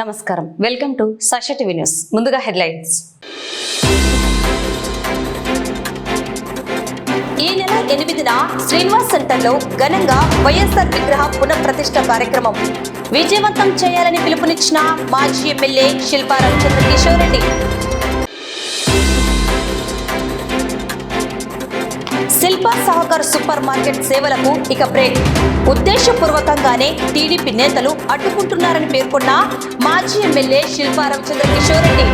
నమస్కారం, welcome to Sakshi TV news. ముందుగా headlines. ఈ నెల 8న శ్రీనివాస్ సెంటర్లో ఘనంగా వైఎస్ఆర్ విగ్రహ పునఃప్రతిష్ఠ కార్యక్రమం విజయవంతం చేయాలని పిలుపునిచ్చిన మాజీ MLA Shilpa Ravichandra Kishore Reddy. Shilpa Sahakar super market సేవలకు ఇక బ్రేక్. ఉద్దేశపూర్వకంగానే టీడీపీ నేతలు అడ్డుకుంటున్నారని పేర్కొన్న మాజీ ఎమ్మెల్యే శిల్పా రవిచంద్ర కిషోర్ రెడ్డి.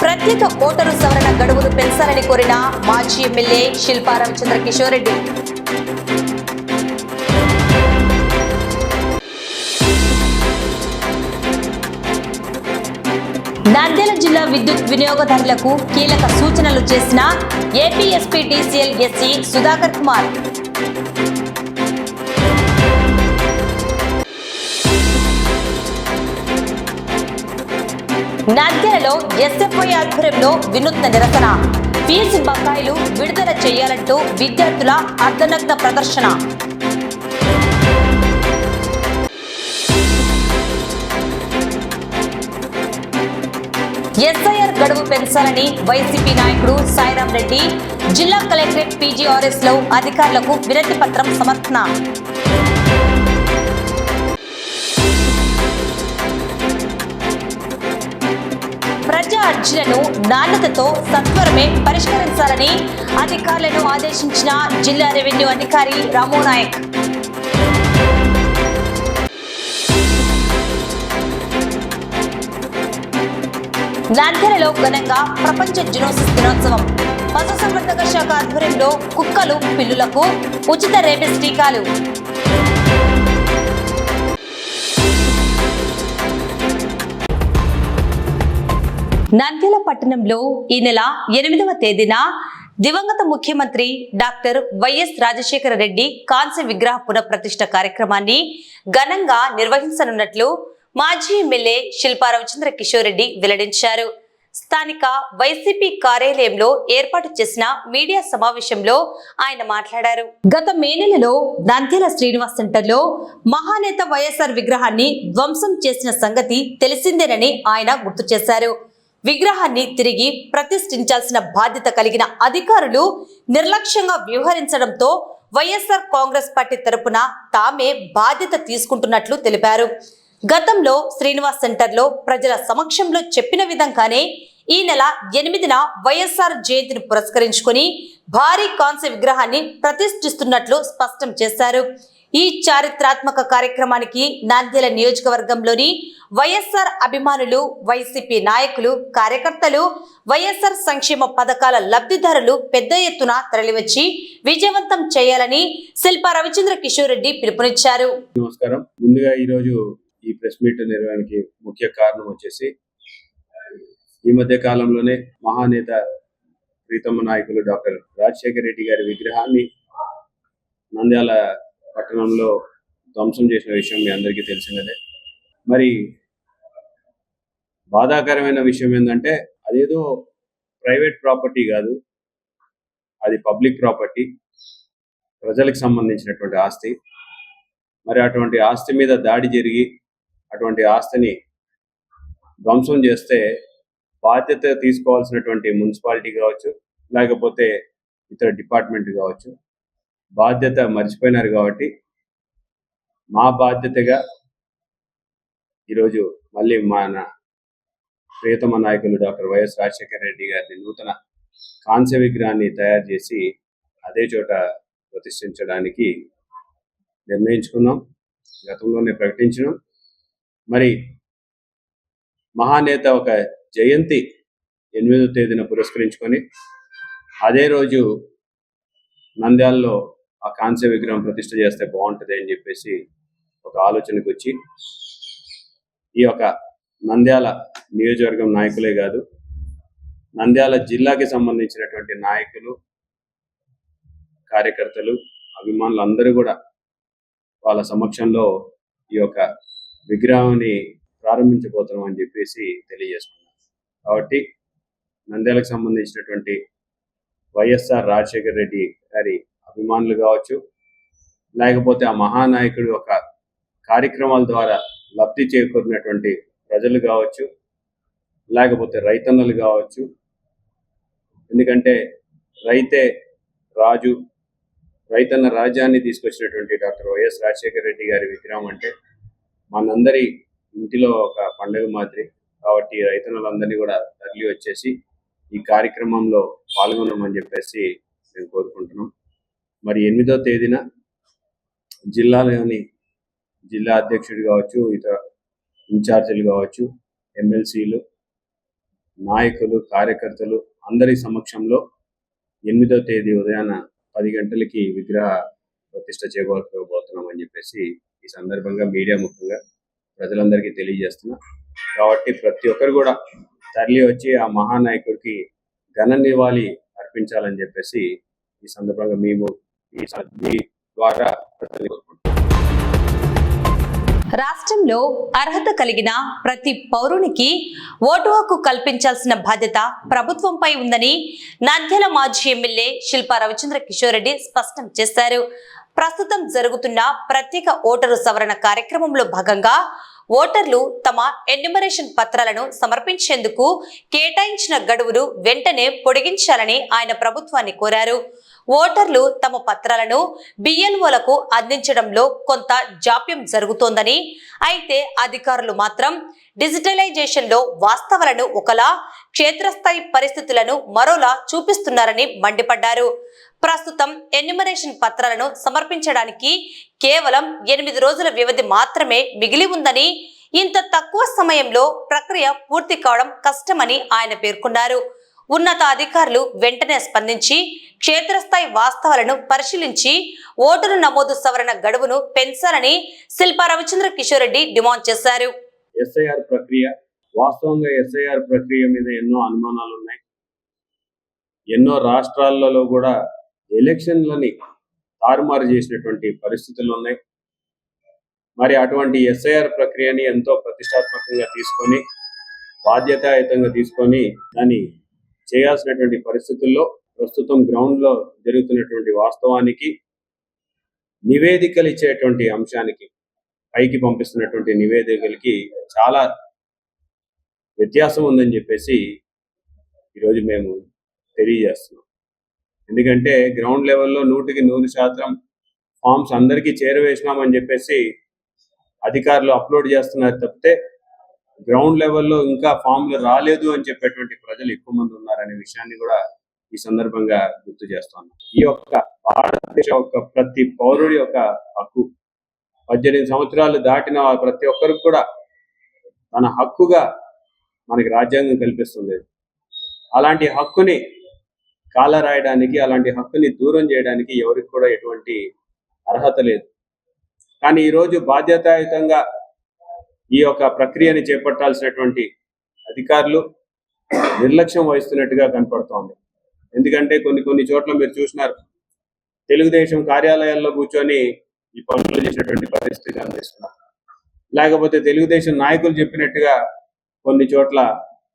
ప్రత్యేక ఓటరు సవరణ గడువును పెంచాలని కోరిన మాజీ ఎమ్మెల్యే శిల్పా రవిచంద్ర కిషోర్ రెడ్డి. నంద్యాల జిల్లా విద్యుత్ వినియోగదారులకు కీలక సూచనలు చేసిన ఏపీఎస్పీడీసీఎల్ ఎస్సీ సుధాకర్ కుమార్. నంద్యాలలో ఎస్ఎఫ్ఐ ఆధ్వర్యంలో వినూత్న నిరసన. ఫీజు బకాయిలు విడుదల చేయాలంటూ విద్యార్థుల అర్ధనగ్న ప్రదర్శన. ఎస్ఐఆర్ గడువు పెంచాలని వైసీపీ నాయకుడు సాయిరాం రెడ్డి జిల్లా కలెక్టరేట్ పీజీఆర్ఎస్ లో అధికారులకు వినతి పత్రం సమర్పణ. ప్రజా అర్జీలను నాణ్యతతో సత్వరమే పరిష్కరించాలని అధికారులను ఆదేశించిన జిల్లా రెవెన్యూ అధికారి రాము నాయక్. నంద్యాలలో ఘనంగా ప్రపంచ జునోసిస్ దినోత్సవం. పశుసంవర్ధక శాఖ ఆధ్వర్యంలో కుక్కలు పిల్లులకు ఉచిత రేబిస్ టీకాలు. నంద్యాల పట్టణంలో ఈ నెల 8వ తేదీన దివంగత ముఖ్యమంత్రి డాక్టర్ వైఎస్ రాజశేఖర రెడ్డి కాంస్య విగ్రహ పునఃప్రతిష్ఠ కార్యక్రమాన్ని ఘనంగా నిర్వహించనున్నట్లు మాజీ ఎమ్మెల్యే శిల్పా రవిచంద్ర కిషోర్ రెడ్డి వెల్లడించారు. స్థానిక వైసీపీ కార్యాలయంలో ఏర్పాటు చేసిన మీడియా సమావేశంలో ఆయన మాట్లాడారు. గత మే నెలలో నంద్యాల శ్రీనివాస్ సెంటర్లో మహానేత వైఎస్ఆర్ విగ్రహాన్ని ధ్వంసం చేసిన సంగతి తెలిసిందేనని ఆయన గుర్తు చేశారు. విగ్రహాన్ని తిరిగి ప్రతిష్ఠించాల్సిన బాధ్యత కలిగిన అధికారులు నిర్లక్ష్యంగా వ్యవహరించడంతో వైఎస్ఆర్ కాంగ్రెస్ పార్టీ తరపున తామే బాధ్యత తీసుకుంటున్నట్లు తెలిపారు. గతంలో శ్రీనివాస్ సెంటర్లో ప్రజల సమక్షంలో చెప్పిన విధంగానే ఈ నెల 8న వైఎస్ఆర్ జయంతిని పురస్కరించుకుని భారీ కాంస్య విగ్రహాన్ని ప్రతిష్ఠిస్తున్నట్లు స్పష్టం చేశారు. ఈ చారిత్రాత్మక కార్యక్రమానికి నంద్యాల నియోజకవర్గంలోని వైఎస్ఆర్ అభిమానులు, వైసీపీ నాయకులు, కార్యకర్తలు, వైఎస్ఆర్ సంక్షేమ పథకాల లబ్ధిదారులు పెద్ద ఎత్తున తరలివచ్చి విజయవంతం చేయాలని శిల్పా రవిచంద్ర కిషోర్ రెడ్డి పిలుపునిచ్చారు. నమస్కారం. ముందుగా ఈరోజు ఈ ప్రెస్ మీట్ నిర్వహణకి ముఖ్య కారణం వచ్చేసి ఈ మధ్య కాలంలోనే మహానేత ప్రీతమ నాయకులు డాక్టర్ రాజశేఖర రెడ్డి గారి విగ్రహాన్ని నంద్యాల పట్టణంలో ధ్వంసం చేసిన విషయం మీ అందరికీ తెలిసినదే. మరి బాధాకరమైన విషయం ఏంటంటే అదేదో ప్రైవేట్ ప్రాపర్టీ కాదు, అది పబ్లిక్ ప్రాపర్టీ, ప్రజలకు సంబంధించినటువంటి ఆస్తి. మరి అటువంటి ఆస్తి మీద దాడి జరిగి అటువంటి ఆస్తిని ధ్వంసం చేస్తే బాధ్యత తీసుకోవాల్సినటువంటి మున్సిపాలిటీ కావచ్చు, లేకపోతే ఇతర డిపార్ట్మెంట్ కావచ్చు, బాధ్యత మర్చిపోయినారు. కాబట్టి మా బాధ్యతగా ఈరోజు మళ్ళీ మన ప్రియతమ నాయకులు డాక్టర్ వైఎస్ రాజశేఖర రెడ్డి గారిని నూతన కాంస్య విగ్రహాన్ని తయారు చేసి అదే చోట ప్రతిష్ఠించడానికి నిర్ణయించుకున్నాం. గతంలోనే ప్రకటించినాం. మరి మహానేత ఒక జయంతి 8వ తేదీన పురస్కరించుకొని అదే రోజు నంద్యాలలో ఆ కాంస్య విగ్రహం ప్రతిష్ఠ చేస్తే బాగుంటుంది అని చెప్పేసి ఒక ఆలోచనకు వచ్చి ఈ యొక్క నంద్యాల నియోజకవర్గం నాయకులే కాదు, నంద్యాల జిల్లాకి సంబంధించినటువంటి నాయకులు, కార్యకర్తలు, అభిమానులు అందరూ కూడా వాళ్ళ సమక్షంలో ఈ యొక్క విగ్రహాన్ని ప్రారంభించబోతున్నాం అని చెప్పేసి తెలియజేస్తున్నాం. కాబట్టి నంద్యాలకు సంబంధించినటువంటి వైఎస్ఆర్ రాజశేఖర రెడ్డి గారి అభిమానులు కావచ్చు, లేకపోతే ఆ మహానాయకుడి యొక్క కార్యక్రమాల ద్వారా లబ్ధి చేకూరినటువంటి ప్రజలు కావచ్చు, లేకపోతే రైతన్నలు కావచ్చు. ఎందుకంటే రైతే రాజు, రైతన్న రాజ్యాన్ని తీసుకొచ్చినటువంటి డాక్టర్ వైఎస్ రాజశేఖర రెడ్డి గారి విగ్రహం అంటే మనందరి ఇంటిలో ఒక పండుగ మాదిరి. కాబట్టి రైతన్నులందరినీ కూడా తరలి వచ్చేసి ఈ కార్యక్రమంలో పాల్గొనమని చెప్పేసి మేము కోరుకుంటున్నాం. మరి 8వ తేదీన జిల్లాలోని జిల్లా అధ్యక్షుడు కావచ్చు, ఇతర ఇన్ఛార్జీలు కావచ్చు, ఎమ్మెల్సీలు, నాయకులు, కార్యకర్తలు అందరి సమక్షంలో 8వ తేదీ ఉదయాన 10 గంటలకి విగ్రహ ప్రతిష్ఠ చేయబోతున్నామని చెప్పేసి ఈ సందర్భంగా మీడియా ముఖ్యంగా ప్రజలందరికీ తెలియజేస్తున్నా. కాబట్టి ప్రతి ఒక్కరు కూడా తరలి వచ్చి ఆ మహానాయకుడికి ఘన నివాళి అర్పించాలని చెప్పేసి ఈ సందర్భంగా మేము ఈ ద్వారా రాష్ట్రంలో అర్హత కలిగిన ప్రతి పౌరునికి ఓటు హక్కు కల్పించాల్సిన బాధ్యత ప్రభుత్వంపై ఉందని నంద్యాల మాజీ ఎమ్మెల్యే శిల్పా రవిచంద్ర కిషోర్ రెడ్డి స్పష్టం చేశారు. ప్రస్తుతం జరుగుతున్న ప్రత్యేక ఓటరు సవరణ కార్యక్రమంలో భాగంగా ఓటర్లు తమ ఎన్యూమరేషన్ పత్రాలను సమర్పించేందుకు కేటాయించిన గడువును వెంటనే పొడిగించాలని ఆయన ప్రభుత్వాన్ని కోరారు. ఓటర్లు తమ పత్రాలను బిఎల్ఓలకు అందించడంలో కొంత జాప్యం జరుగుతోందని, అయితే అధికారులు మాత్రం డిజిటలైజేషన్ లో వాస్తవాలను ఒకలా, క్షేత్రస్థాయి పరిస్థితులను మరోలా చూపిస్తున్నారని మండిపడ్డారు. ప్రస్తుతం ఎన్యూమరేషన్ పత్రాలను సమర్పించడానికి కేవలం 8 రోజుల వ్యవధి మాత్రమే మిగిలి ఉందని, ఇంత తక్కువ సమయంలో ప్రక్రియ పూర్తి కావడం కష్టమని ఆయన పేర్కొన్నారు. ఉన్నత అధికారులు వెంటనే స్పందించి క్షేత్రస్థాయి వాస్తవాలను పరిశీలించి ఓటరు నమోదు సవరణ గడువును పెంచాలని శిల్పా రవిచంద్ర కిషోర్ రెడ్డి డిమాండ్ చేశారు. ఎస్ఐఆర్ ప్రక్రియ, వాస్తవంగా ఎస్ఐఆర్ ప్రక్రియ మీద ఎన్నో అనుమానాలు ఉన్నాయి. ఎన్నో రాష్ట్రాలలో కూడా ఎలక్షన్లని తారుమారు చేసినటువంటి పరిస్థితులు ఉన్నాయి. మరి అటువంటి ఎస్ఐఆర్ ప్రక్రియని ఎంతో ప్రతిష్టాత్మకంగా తీసుకొని, బాధ్యతాయుతంగా తీసుకొని దాన్ని చేయాల్సినటువంటి పరిస్థితుల్లో ప్రస్తుతం గ్రౌండ్ లో జరుగుతున్నటువంటి వాస్తవానికి, నివేదికలు ఇచ్చేటువంటి అంశానికి, పైకి పంపిస్తున్నటువంటి నివేదికలకి చాలా వ్యత్యాసం ఉందని చెప్పేసి ఈరోజు మేము తెలియజేస్తున్నాం. ఎందుకంటే గ్రౌండ్ లెవెల్లో 100% ఫామ్స్ అందరికీ చేరవేసినామని చెప్పేసి అధికారులు అప్లోడ్ చేస్తున్నారు తప్పితే గ్రౌండ్ లెవెల్లో ఇంకా ఫామ్లు రాలేదు అని చెప్పేటువంటి ప్రజలు ఎక్కువ మంది ఉన్నారనే విషయాన్ని కూడా ఈ సందర్భంగా గుర్తు చేస్తున్నాం. ఈ యొక్క భారతదేశ యొక్క ప్రతి పౌరుడి యొక్క హక్కు, 18 సంవత్సరాలు దాటిన ప్రతి ఒక్కరికి కూడా తన హక్కుగా మనకి రాజ్యాంగం కల్పిస్తుంది. అలాంటి హక్కుని కాలరాయడానికి, అలాంటి హక్కుని దూరం చేయడానికి ఎవరికి కూడా ఎటువంటి అర్హత లేదు. కానీ ఈరోజు బాధ్యతాయుతంగా ఈ యొక్క ప్రక్రియని చేపట్టాల్సినటువంటి అధికారులు నిర్లక్ష్యం వహిస్తున్నట్టుగా కనపడుతోంది. ఎందుకంటే కొన్ని చోట్ల మీరు చూసినారు, తెలుగుదేశం కార్యాలయాల్లో కూర్చొని ఈ పనులు చేసినటువంటి పరిస్థితి కనిపిస్తున్నారు. లేకపోతే తెలుగుదేశం నాయకులు చెప్పినట్టుగా కొన్ని చోట్ల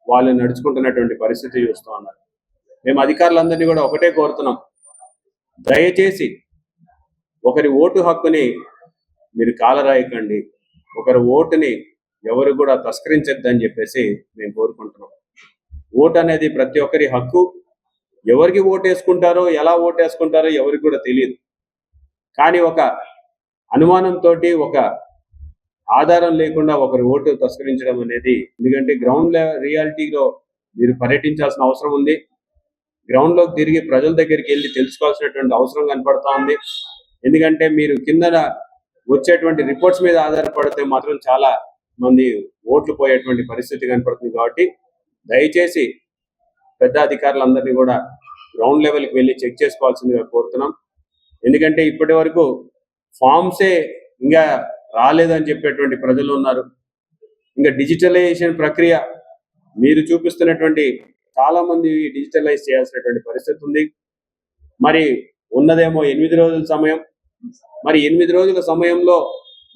వాళ్ళు నడుచుకుంటున్నటువంటి పరిస్థితి చూస్తూ ఉన్నారు. మేము అధికారులందరినీ కూడా ఒకటే కోరుతున్నాం, దయచేసి ఒకరి ఓటు హక్కుని మీరు కాలరాయకండి, ఒకరి ఓటుని ఎవరు కూడా తస్కరించద్దని చెప్పేసి మేము కోరుకుంటున్నాం. ఓటు అనేది ప్రతి ఒక్కరి హక్కు. ఎవరికి ఓటు వేసుకుంటారో, ఎలా ఓటు వేసుకుంటారో ఎవరికి కూడా తెలియదు. కానీ ఒక అనుమానంతో, ఒక ఆధారం లేకుండా ఒకరి ఓటు తస్కరించడం అనేది, ఎందుకంటే గ్రౌండ్ రియాలిటీలో మీరు పర్యటించాల్సిన అవసరం ఉంది. గ్రౌండ్ లోకి తిరిగి ప్రజల దగ్గరికి వెళ్ళి తెలుసుకోవాల్సినటువంటి అవసరం కనపడతా ఉంది. ఎందుకంటే మీరు కింద వచ్చేటువంటి రిపోర్ట్స్ మీద ఆధారపడితే మాత్రం చాలా మంది ఓట్లు పోయేటువంటి పరిస్థితి కనపడుతుంది. కాబట్టి దయచేసి పెద్ద అధికారులందరినీ కూడా గ్రౌండ్ లెవెల్కి వెళ్ళి చెక్ చేసుకోవాల్సిందిగా కోరుతున్నాం. ఎందుకంటే ఇప్పటి వరకు ఫామ్సే ఇంకా రాలేదని చెప్పేటువంటి ప్రజలు ఉన్నారు. ఇంకా డిజిటలైజేషన్ ప్రక్రియ మీరు చూపిస్తున్నటువంటి చాలా మంది డిజిటలైజ్ చేయాల్సినటువంటి పరిస్థితి ఉంది. మరి ఉన్నదేమో 8 రోజుల సమయం. మరి 8 రోజుల సమయంలో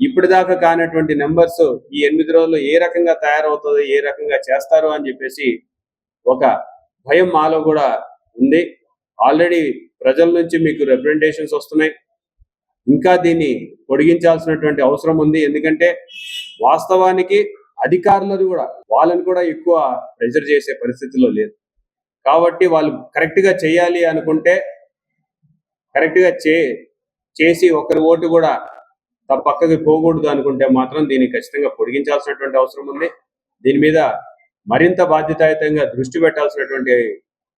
ఇప్పటిదాకా కానటువంటి నెంబర్స్ ఈ 8 రోజుల్లో ఏ రకంగా తయారవుతుంది, ఏ రకంగా చేస్తారు అని చెప్పేసి ఒక భయం మాలో కూడా ఉంది. ఆల్రెడీ ప్రజల నుంచి మీకు రిప్రజెంటేషన్స్ వస్తున్నాయి. ఇంకా దీన్ని పొడిగించాల్సినటువంటి అవసరం ఉంది. ఎందుకంటే వాస్తవానికి అధికారులను కూడా వాళ్ళని కూడా ఎక్కువ ప్రెజర్ చేసే పరిస్థితిలో లేదు. కాబట్టి వాళ్ళు కరెక్ట్గా చేయాలి అనుకుంటే కరెక్ట్గా చేసి ఒకరి ఓటు కూడా పక్కకి పోకూడదు అనుకుంటే మాత్రం దీన్ని ఖచ్చితంగా పొడిగించాల్సినటువంటి అవసరం ఉంది. దీని మీద మరింత బాధ్యతాయుతంగా దృష్టి పెట్టాల్సినటువంటి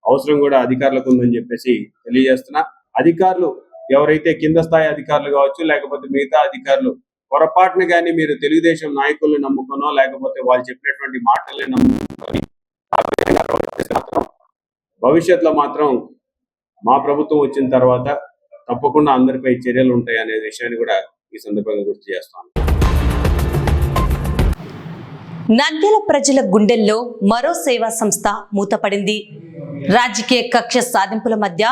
అవసరం కూడా అధికారులకు ఉందని చెప్పేసి తెలియజేస్తున్నా. అధికారులు ఎవరైతే కింద స్థాయి అధికారులు కావచ్చు, లేకపోతే మిగతా అధికారులు పొరపాటున కానీ మీరు తెలుగుదేశం నాయకుల్ని నమ్ముకునో లేకపోతే వాళ్ళు చెప్పినటువంటి మాటల్ని నమ్ముకొని భవిష్యత్తులో మాత్రం మా ప్రభుత్వం వచ్చిన తర్వాత తప్పకుండా అందరిపై చర్యలు ఉంటాయి అనే విషయాన్ని కూడా ఈ సందర్భంగా గుర్తు చేస్తాను. నంద్యాల ప్రజల గుండెల్లో మరో సేవా సంస్థ మూతపడింది. రాజకీయ కక్ష సాధింపుల మధ్య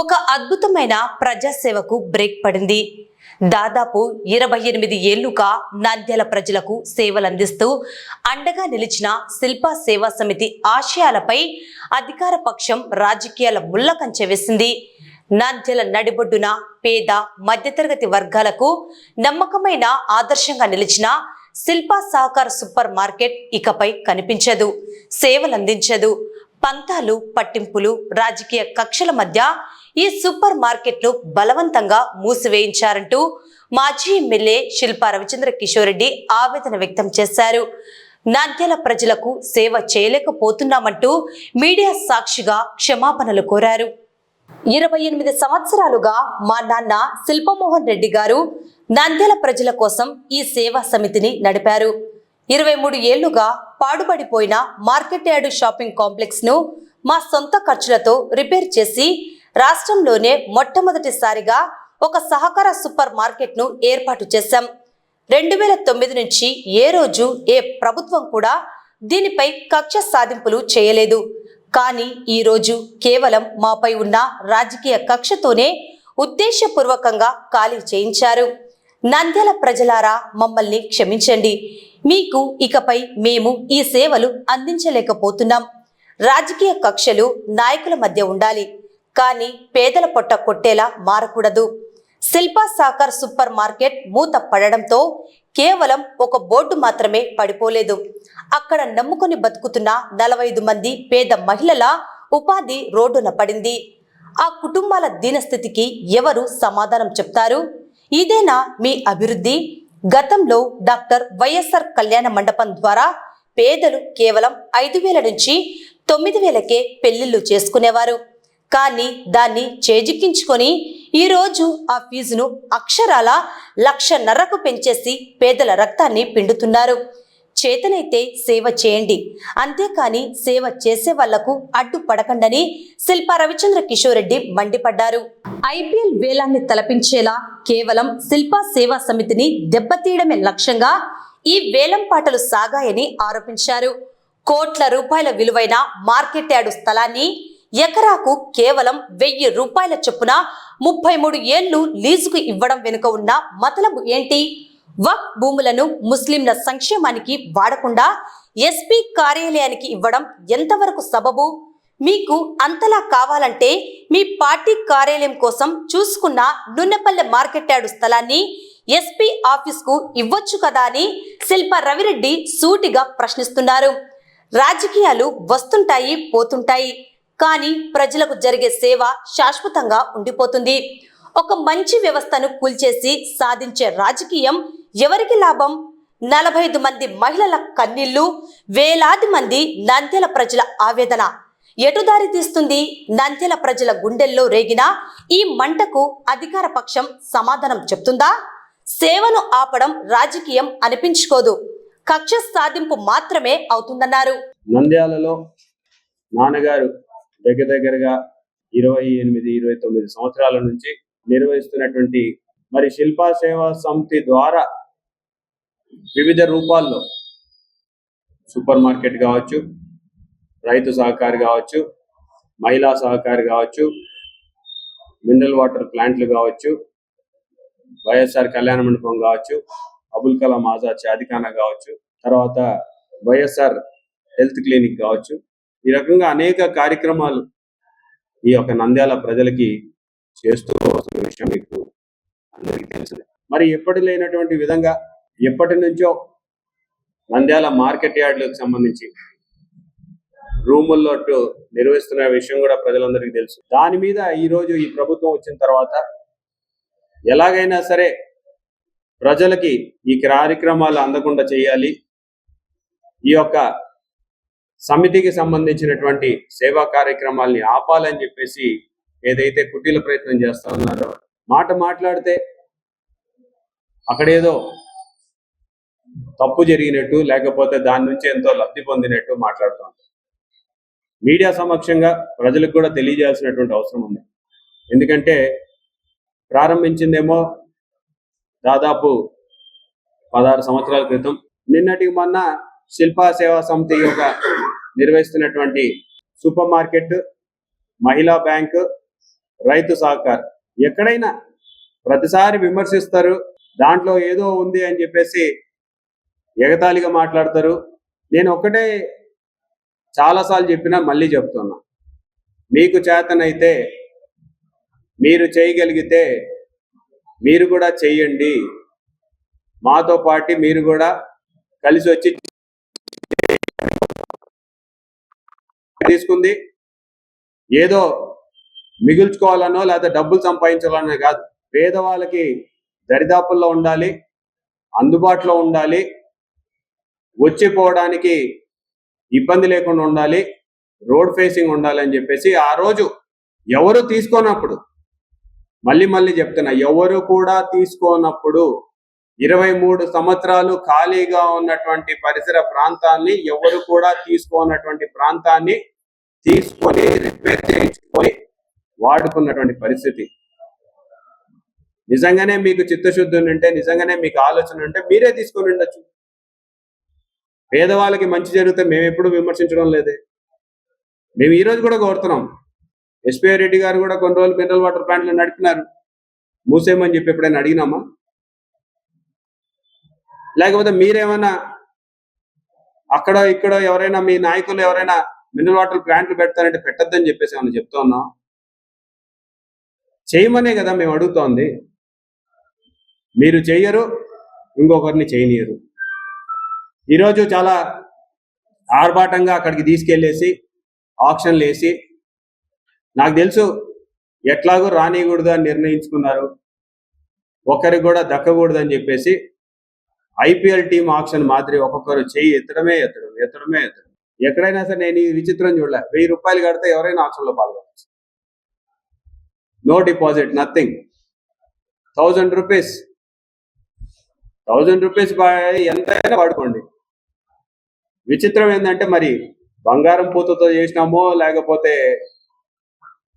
ఒక అద్భుతమైన ప్రజాసేవకు బ్రేక్ పడింది. దాదాపు 28 ఏళ్లుగా నంద్యాల ప్రజలకు సేవలందిస్తూ అండగా నిలిచిన శిల్ప సేవా సమితి ఆశయాలపై అధికార పక్షం రాజకీయాల ముళ్ళకంచె వేసింది. నంద్యాల నడిబొడ్డున పేద మధ్యతరగతి వర్గాలకు నమ్మకమైన ఆదర్శంగా నిలిచిన శిల్ప సహకార సూపర్ మార్కెట్ ఇకపై కనిపించదు, సేవలందించదు. పంతాలు, పట్టింపులు, రాజకీయ కక్షల మధ్య ఈ సూపర్ మార్కెట్లు బలవంతంగా మూసివేయించారంటూ మాజీ ఎమ్మెల్యే శిల్పా రవిచంద్ర కిషోర్ రెడ్డి ఆవేదన వ్యక్తం చేశారు. నంద్యాల ప్రజలకు సేవ చేయలేకపోతున్నామంటూ మీడియా సాక్షిగా క్షమాపణలు కోరారు. 28 సంవత్సరాలుగా మా నాన్న శిల్పమోహన్ రెడ్డి గారు నంద్యాల ప్రజల కోసం ఈ సేవా సమితిని నడిపారు. 23 ఏళ్లుగా పాడుపడిపోయిన మార్కెట్ యార్డు షాపింగ్ కాంప్లెక్స్ ను మా సొంత ఖర్చులతో రిపేర్ చేసి రాష్ట్రంలోనే మొట్టమొదటిసారిగా ఒక సహకార సూపర్ మార్కెట్ ను ఏర్పాటు చేశాం. 2009 నుంచి ఏ రోజు ఏ ప్రభుత్వం కూడా దీనిపై కక్ష సాధింపులు చేయలేదు. కానీ ఈ రోజు కేవలం మాపై ఉన్న రాజకీయ కక్షతోనే ఉద్దేశపూర్వకంగా ఖాళీ చేయించారు. నంద్యాల ప్రజలారా, మమ్మల్ని క్షమించండి. మీకు ఇకపై మేము ఈ సేవలు అందించలేకపోతున్నాం. రాజకీయ కక్షలు నాయకుల మధ్య ఉండాలి, కానీ పేదల పొట్ట కొట్టేలా మారకూడదు. శిల్ప సహకార్ సూపర్ మార్కెట్ మూత పడడంతో కేవలం ఒక బోర్డు మాత్రమే పడిపోలేదు. అక్కడ నమ్ముకొని బతుకుతున్న 45 మంది పేద మహిళల ఉపాధి రోడ్డున పడింది. ఆ కుటుంబాల దీనస్థితికి ఎవరు సమాధానం చెప్తారు? ఇదేనా మీ అభివృద్ధి? గతంలో డాక్టర్ వైఎస్ఆర్ కళ్యాణ మండపం ద్వారా పేదలు కేవలం 5,000 నుంచి 9,000కే పెళ్లిళ్లు చేసుకునేవారు. కానీ దాన్ని చేజిక్కించుకొని ఈరోజు ఆ ఫీజును అక్షరాల 1,50,000కు పెంచేసి పేదల రక్తాన్ని పిండుతున్నారు. చేతనైతే సేవ చేయండి, అంతేకాని సేవ చేసే వాళ్లకు అడ్డుపడకండని శిల్పా రవిచంద్ర కిషోర్ రెడ్డి మండిపడ్డారు. ఐపీఎల్ వేలాన్ని తలపించేలా కేవలం శిల్పా సేవా సమితిని దెబ్బతీయడమే లక్ష్యంగా ఈ వేలం పాటలు సాగాయని ఆరోపించారు. కోట్ల రూపాయల విలువైన మార్కెట్ యార్డు స్థలాన్ని ఎకరాకు కేవలం 1,000 రూపాయల చొప్పున 33 ఏళ్లు లీజుకు ఇవ్వడం వెనుక ఉన్న మతలబు ఏంటి? వక్ఫ్ భూములను ముస్లింల సంక్షేమానికి వాడకుండా ఎస్పీ కార్యాలయానికి ఇవ్వడం ఎంతవరకు సబబు? మీకు అంతలా కావాలంటే మీ పార్టీ కార్యాలయం కోసం చూసుకున్న నున్నపల్లె మార్కెట్ యార్డు స్థలాన్ని ఎస్పీ ఆఫీస్కు ఇవ్వచ్చు కదా అని శిల్పా రవిరెడ్డి సూటిగా ప్రశ్నిస్తున్నారు. రాజకీయాలు వస్తుంటాయి, పోతుంటాయి, కానీ ప్రజలకు జరిగే సేవ శాశ్వతంగా ఉండిపోతుంది. ఒక మంచి వ్యవస్థను కూల్చేసి సాధించే రాజకీయం ఎవరికి లాభం? 45 మంది మహిళల కన్నీళ్లు, వేలాది మంది నంద్యాల ప్రజల ఆవేదన ఎటు దారి తీస్తుంది? నంద్యాల ప్రజల గుండెల్లో రేగిన ఈ మంటకు అధికార పక్షం సమాధానం చెప్తుందా? సేవను ఆపడం రాజకీయం అనిపించుకోదు, కక్ష సాధింపు మాత్రమే అవుతుందన్నారు. నంద్యాలలో నాన్నగారు దగ్గరగా 28-29 సంవత్సరాల నుంచి నిర్వహిస్తున్నటువంటి మరి శిల్పా సేవా సమితి ద్వారా వివిధ రూపాల్లో సూపర్ మార్కెట్ కావచ్చు, రైతు సహకారి కావచ్చు, మహిళా సహకారి కావచ్చు, మినరల్ వాటర్ ప్లాంట్లు కావచ్చు, వైఎస్ఆర్ కళ్యాణ మండపం కావచ్చు, అబుల్ కలాం ఆజాద్ షాదీఖానా కావచ్చు, తర్వాత వైఎస్ఆర్ హెల్త్ క్లినిక్ కావచ్చు, ఈ రకంగా అనేక కార్యక్రమాలు ఈ యొక్క నంద్యాల ప్రజలకి చేస్తూ వస్తున్న విషయం మీకు అందరికీ తెలిసిందే. మరి ఎప్పటి లేనటువంటి విధంగా ఎప్పటి నుంచో నంద్యాల మార్కెట్ యార్డులకు సంబంధించి రూముల్లో నిర్వహిస్తున్న విషయం కూడా ప్రజలందరికీ తెలుసు. దాని మీద ఈ రోజు ఈ ప్రభుత్వం వచ్చిన తర్వాత ఎలాగైనా సరే ప్రజలకి ఈ కార్యక్రమాలు అందకుండా చేయాలి, ఈ యొక్క సమితికి సంబంధించినటువంటి సేవా కార్యక్రమాల్ని ఆపాలని చెప్పేసి ఏదైతే కుటీల ప్రయత్నం చేస్తా ఉన్నారో, మాట్లాడితే అక్కడేదో తప్పు జరిగినట్టు లేకపోతే దాని నుంచి ఎంతో లబ్ధి పొందినట్టు మాట్లాడుతూ ఉంటారు. మీడియా సమక్షంగా ప్రజలకు కూడా తెలియజేయాల్సినటువంటి అవసరం ఉంది. ఎందుకంటే ప్రారంభించిందేమో దాదాపు 16 సంవత్సరాల క్రితం. నిన్నటికి మొన్న శిల్పా సేవా సమితి నిర్వహిస్తున్నటువంటి సూపర్ మార్కెట్, మహిళా బ్యాంకు, రైతు సహకార్ ఎక్కడైనా ప్రతిసారి విమర్శిస్తారు, దాంట్లో ఏదో ఉంది అని చెప్పేసి ఎగతాళిగా మాట్లాడతారు. నేను ఒకటే చాలాసార్లు చెప్పినా మళ్ళీ చెప్తున్నా, మీకు చేతనైతే మీరు చేయగలిగితే మీరు కూడా చెయ్యండి, మాతో పాటు మీరు కూడా కలిసి వచ్చి తీసుకుంది ఏదో మిగుల్చుకోవాలనో లేదా డబ్బులు సంపాదించాలనో కాదు. పేదవాళ్ళకి దరిదాపుల్లో ఉండాలి, అందుబాటులో ఉండాలి, వచ్చిపోవడానికి ఇబ్బంది లేకుండా ఉండాలి, రోడ్ ఫేసింగ్ ఉండాలి అని చెప్పేసి ఆ రోజు ఎవరు తీసుకోనప్పుడు, మళ్ళీ చెప్తున్నా, ఎవరు కూడా తీసుకోనప్పుడు 23 సంవత్సరాలు ఖాళీగా ఉన్నటువంటి పరిసర ప్రాంతాన్ని, ఎవరు కూడా తీసుకోనటువంటి ప్రాంతాన్ని తీసుకొని రిపేర్ చేయించుకొని వాడుకున్నటువంటి పరిస్థితి. నిజంగానే మీకు చిత్తశుద్ధి ఉంటే, నిజంగానే మీకు ఆలోచన ఉంటే మీరే తీసుకొని ఉండొచ్చు. పేదవాళ్ళకి మంచి జరిగితే మేము ఎప్పుడు విమర్శించడం లేదే. మేము ఈరోజు కూడా కోరుతున్నాం. ఎస్పీఐ రెడ్డి గారు కూడా కొన్ని రోజులు మినరల్ వాటర్ ప్లాంట్లు నడిపినారు, మూసేయమని చెప్పి ఎప్పుడైనా అడిగినామా? లేకపోతే మీరేమైనా అక్కడ ఇక్కడ ఎవరైనా మీ నాయకులు ఎవరైనా మినరల్ వాటర్ ప్లాంట్లు పెడతారంటే పెట్టద్దని చెప్పేసి ఏమన్నా చెప్తా ఉన్నాం? చేయమనే కదా మేము అడుగుతోంది. మీరు చెయ్యరు, ఇంకొకరిని చేయనీయరు. ఈరోజు చాలా ఆర్భాటంగా అక్కడికి తీసుకెళ్ళేసి ఆక్షన్లు వేసి, నాకు తెలుసు ఎట్లాగో రానియకూడదు అని నిర్ణయించుకున్నారు, ఒకరికి కూడా దక్కకూడదు అని చెప్పేసి ఐపీఎల్ టీం ఆక్షన్ మాదిరి ఒక్కొక్కరు చెయ్యి ఎత్తడమే. ఎక్కడైనా సరే నేను ఈ విచిత్రం చూడలే. 1000 రూపాయలు కడితే ఎవరైనా ఆక్షన్లో పాల్గొనవచ్చు. No deposit, nothing. 1000 రూపీస్ ఎంతైనా వాడుకోండి. విచిత్రం ఏంటంటే మరి బంగారం పూతతో చేసినామో లేకపోతే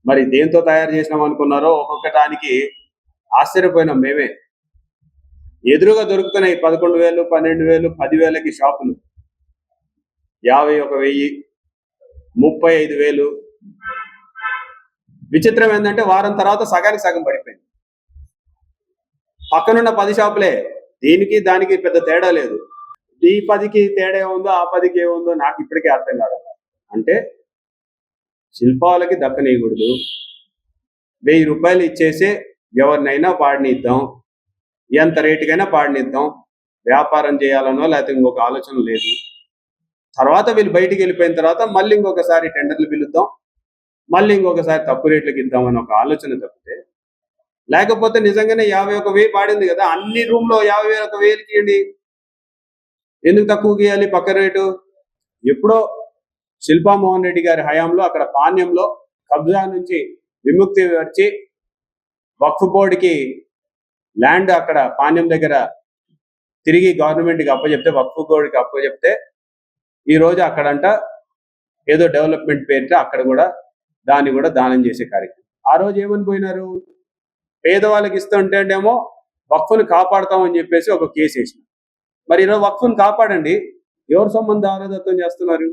మరి దేంతో తయారు చేసినామో అనుకున్నారో, ఒక్కొక్కటానికి ఆశ్చర్యపోయినాం మేమే. ఎదురుగా దొరుకుతున్నాయి 11,000, 12,000, 10,000కి షాపులు, 51,000, 35,000. విచిత్రం ఏంటంటే వారం తర్వాత సగానికి సగం పడిపోయింది. పక్కనున్న 10 షాపులే, దీనికి దానికి పెద్ద తేడా లేదు. ఈ 10కి తేడా ఏముందో ఆ 10కి ఏముందో నాకు ఇప్పటికే అర్థం కాదు. అంటే శిల్పాలకి దక్కనీయకూడదు, 1000 రూపాయలు ఇచ్చేసి ఎవరినైనా పాడనిద్దాం, ఎంత రేటుకైనా పాడనిద్దాం, వ్యాపారం చేయాలనో లేకపోతే ఇంకొక ఆలోచన లేదు. తర్వాత వీళ్ళు బయటికి వెళ్ళిపోయిన తర్వాత మళ్ళీ ఇంకొకసారి టెండర్లు పిలుద్దాం, మళ్ళీ ఇంకొకసారి తక్కువ రేట్లకు ఇద్దామని ఒక ఆలోచన తప్పితే, లేకపోతే నిజంగానే 51,000 పాడింది కదా, అన్ని రూమ్లో 51,000కి ఇవ్వండి, ఎందుకు తక్కువ గీయాలి పక్క రేటు? ఎప్పుడో శిల్పా మోహన్ రెడ్డి గారి హయాంలో అక్కడ పాణ్యంలో కబ్జా నుంచి విముక్తి వచ్చి వక్ఫ్ బోర్డుకి ల్యాండ్ అక్కడ పాణ్యం దగ్గర తిరిగి గవర్నమెంట్కి అప్పచెప్తే, వక్ఫ్ బోర్డుకి అప్పచెప్తే, ఈరోజు అక్కడంట ఏదో డెవలప్మెంట్ పేరిట అక్కడ కూడా దాన్ని కూడా దానం చేసే కార్యక్రమం. ఆ రోజు ఏమని పోయినారు, పేదవాళ్ళకి ఇస్తుంటేనేమో వక్ఫ్ను కాపాడుతామని చెప్పేసి ఒక కేసు వేసినారు. మరి ఈరోజు వక్ఫ్ను కాపాడండి, ఎవరు సొమ్ము దారదత్తం చేస్తున్నారు?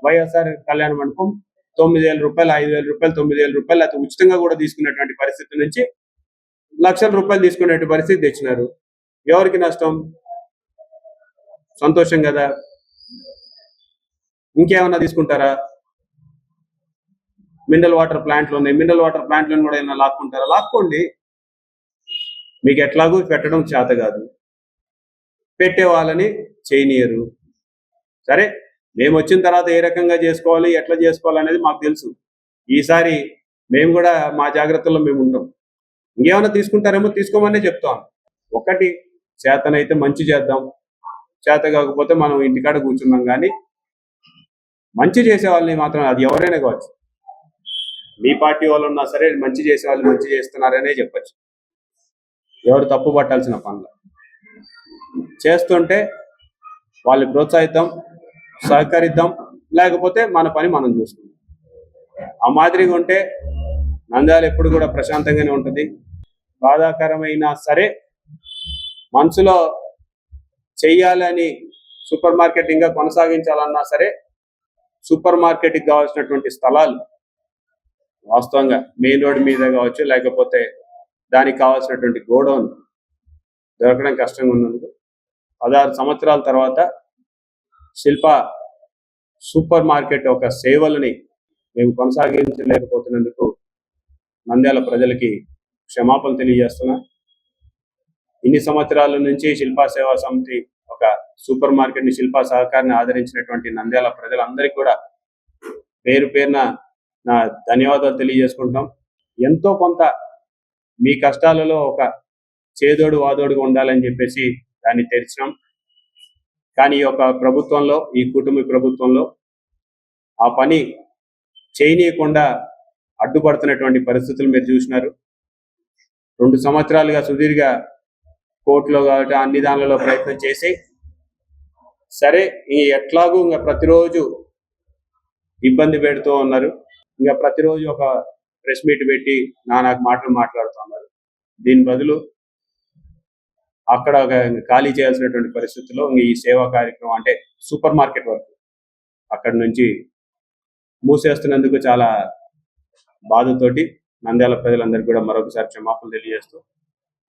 వైఎస్ఆర్ కళ్యాణ మండపం 9,000 రూపాయలు, 5,000 రూపాయలు, 9,000 రూపాయలు లేకపోతే ఉచితంగా కూడా తీసుకునేటువంటి పరిస్థితి నుంచి లక్షల రూపాయలు తీసుకునే పరిస్థితి తెచ్చినారు. ఎవరికి నష్టం? సంతోషం కదా. ఇంకేమన్నా తీసుకుంటారా? మినరల్ వాటర్ ప్లాంట్లు ఉన్నాయి, మినరల్ వాటర్ ప్లాంట్లను కూడా ఏమైనా లాక్కుంటారా? లాక్కోండి. మీకు ఎట్లాగూ పెట్టడం చేత కాదు, పెట్టే వాళ్ళని చేయనీయరు. సరే, మేము వచ్చిన తర్వాత ఏ రకంగా చేసుకోవాలి, ఎట్లా చేసుకోవాలి అనేది మాకు తెలుసు. ఈసారి మేము కూడా మా జాగ్రత్తల్లో మేము ఉంటాం. ఇంకేమైనా తీసుకుంటారేమో తీసుకోమనే చెప్తాం. ఒకటి, చేతనైతే మంచి చేద్దాం, చేత కాకపోతే మనం ఇంటికాడ కూర్చున్నాం. కానీ మంచి చేసే వాళ్ళని మాత్రం, అది ఎవరైనా కావచ్చు, మీ పార్టీ వాళ్ళు ఉన్నా సరే, మంచి చేసే వాళ్ళు మంచి చేస్తున్నారనే చెప్పచ్చు. ఎవరు తప్పు పట్టాల్సిన పనులు చేస్తుంటే వాళ్ళు ప్రోత్సహిద్దాం, సహకరిద్దాం, లేకపోతే మన పని మనం చూసుకుందాం. ఆ మాదిరిగా ఉంటే నంద్యాల ఎప్పుడు కూడా ప్రశాంతంగానే ఉంటుంది. బాధాకరమైనా సరే, మనసులో చెయ్యాలని సూపర్ మార్కెట్ ఇంకా కొనసాగించాలన్నా సరే, సూపర్ మార్కెట్కి కావాల్సినటువంటి స్థలాలు వాస్తవంగా మెయిన్ రోడ్ మీద కావచ్చు, లేకపోతే దానికి కావాల్సినటువంటి గోడౌన్ దొరకడం కష్టంగా ఉన్నందుకు 16 సంవత్సరాల తర్వాత శిల్ప సూపర్ మార్కెట్ ఒక సేవలని మేము కొనసాగించలేకపోతున్నందుకు నంద్యాల ప్రజలకి క్షమాపణ తెలియజేస్తున్నా. ఇన్ని సంవత్సరాల నుంచి శిల్పా సేవా సమితి ఒక సూపర్ మార్కెట్ ని, శిల్పా సహకారాన్ని ఆదరించినటువంటి నంద్యాల ప్రజలందరికీ కూడా పేరు పేరున నా ధన్యవాదాలు తెలియజేసుకుంటాం. ఎంతో కొంత మీ కష్టాలలో ఒక చేదోడు వాదోడుగా ఉండాలని చెప్పేసి దాన్ని తెరిచినాం. కానీ ఈ యొక్క ప్రభుత్వంలో, ఈ కుటుంబ ప్రభుత్వంలో ఆ పని చేయనీయకుండా అడ్డుపడుతున్నటువంటి పరిస్థితులు మీరు చూసినారు. 2 సంవత్సరాలుగా సుదీర్ఘ కోర్టులో కాబట్టి అన్ని దానిలలో ప్రయత్నం చేసి, సరే ఎట్లాగూ ఇంకా ప్రతిరోజు ఇబ్బంది పెడుతూ ఉన్నారు. ఇంకా ప్రతిరోజు ఒక ప్రెస్ మీట్ పెట్టి నాకు మాటలు మాట్లాడుతున్నారు. దీని బదులు అక్కడ ఖాళీ చేయాల్సినటువంటి పరిస్థితుల్లో ఈ సేవా కార్యక్రమం అంటే సూపర్ మార్కెట్ వరకు అక్కడి నుంచి మూసేస్తున్నందుకు చాలా బాధతోటి నంద్యాల ప్రజలందరికీ కూడా మరొకసారి క్షమాపణ తెలియజేస్తూ,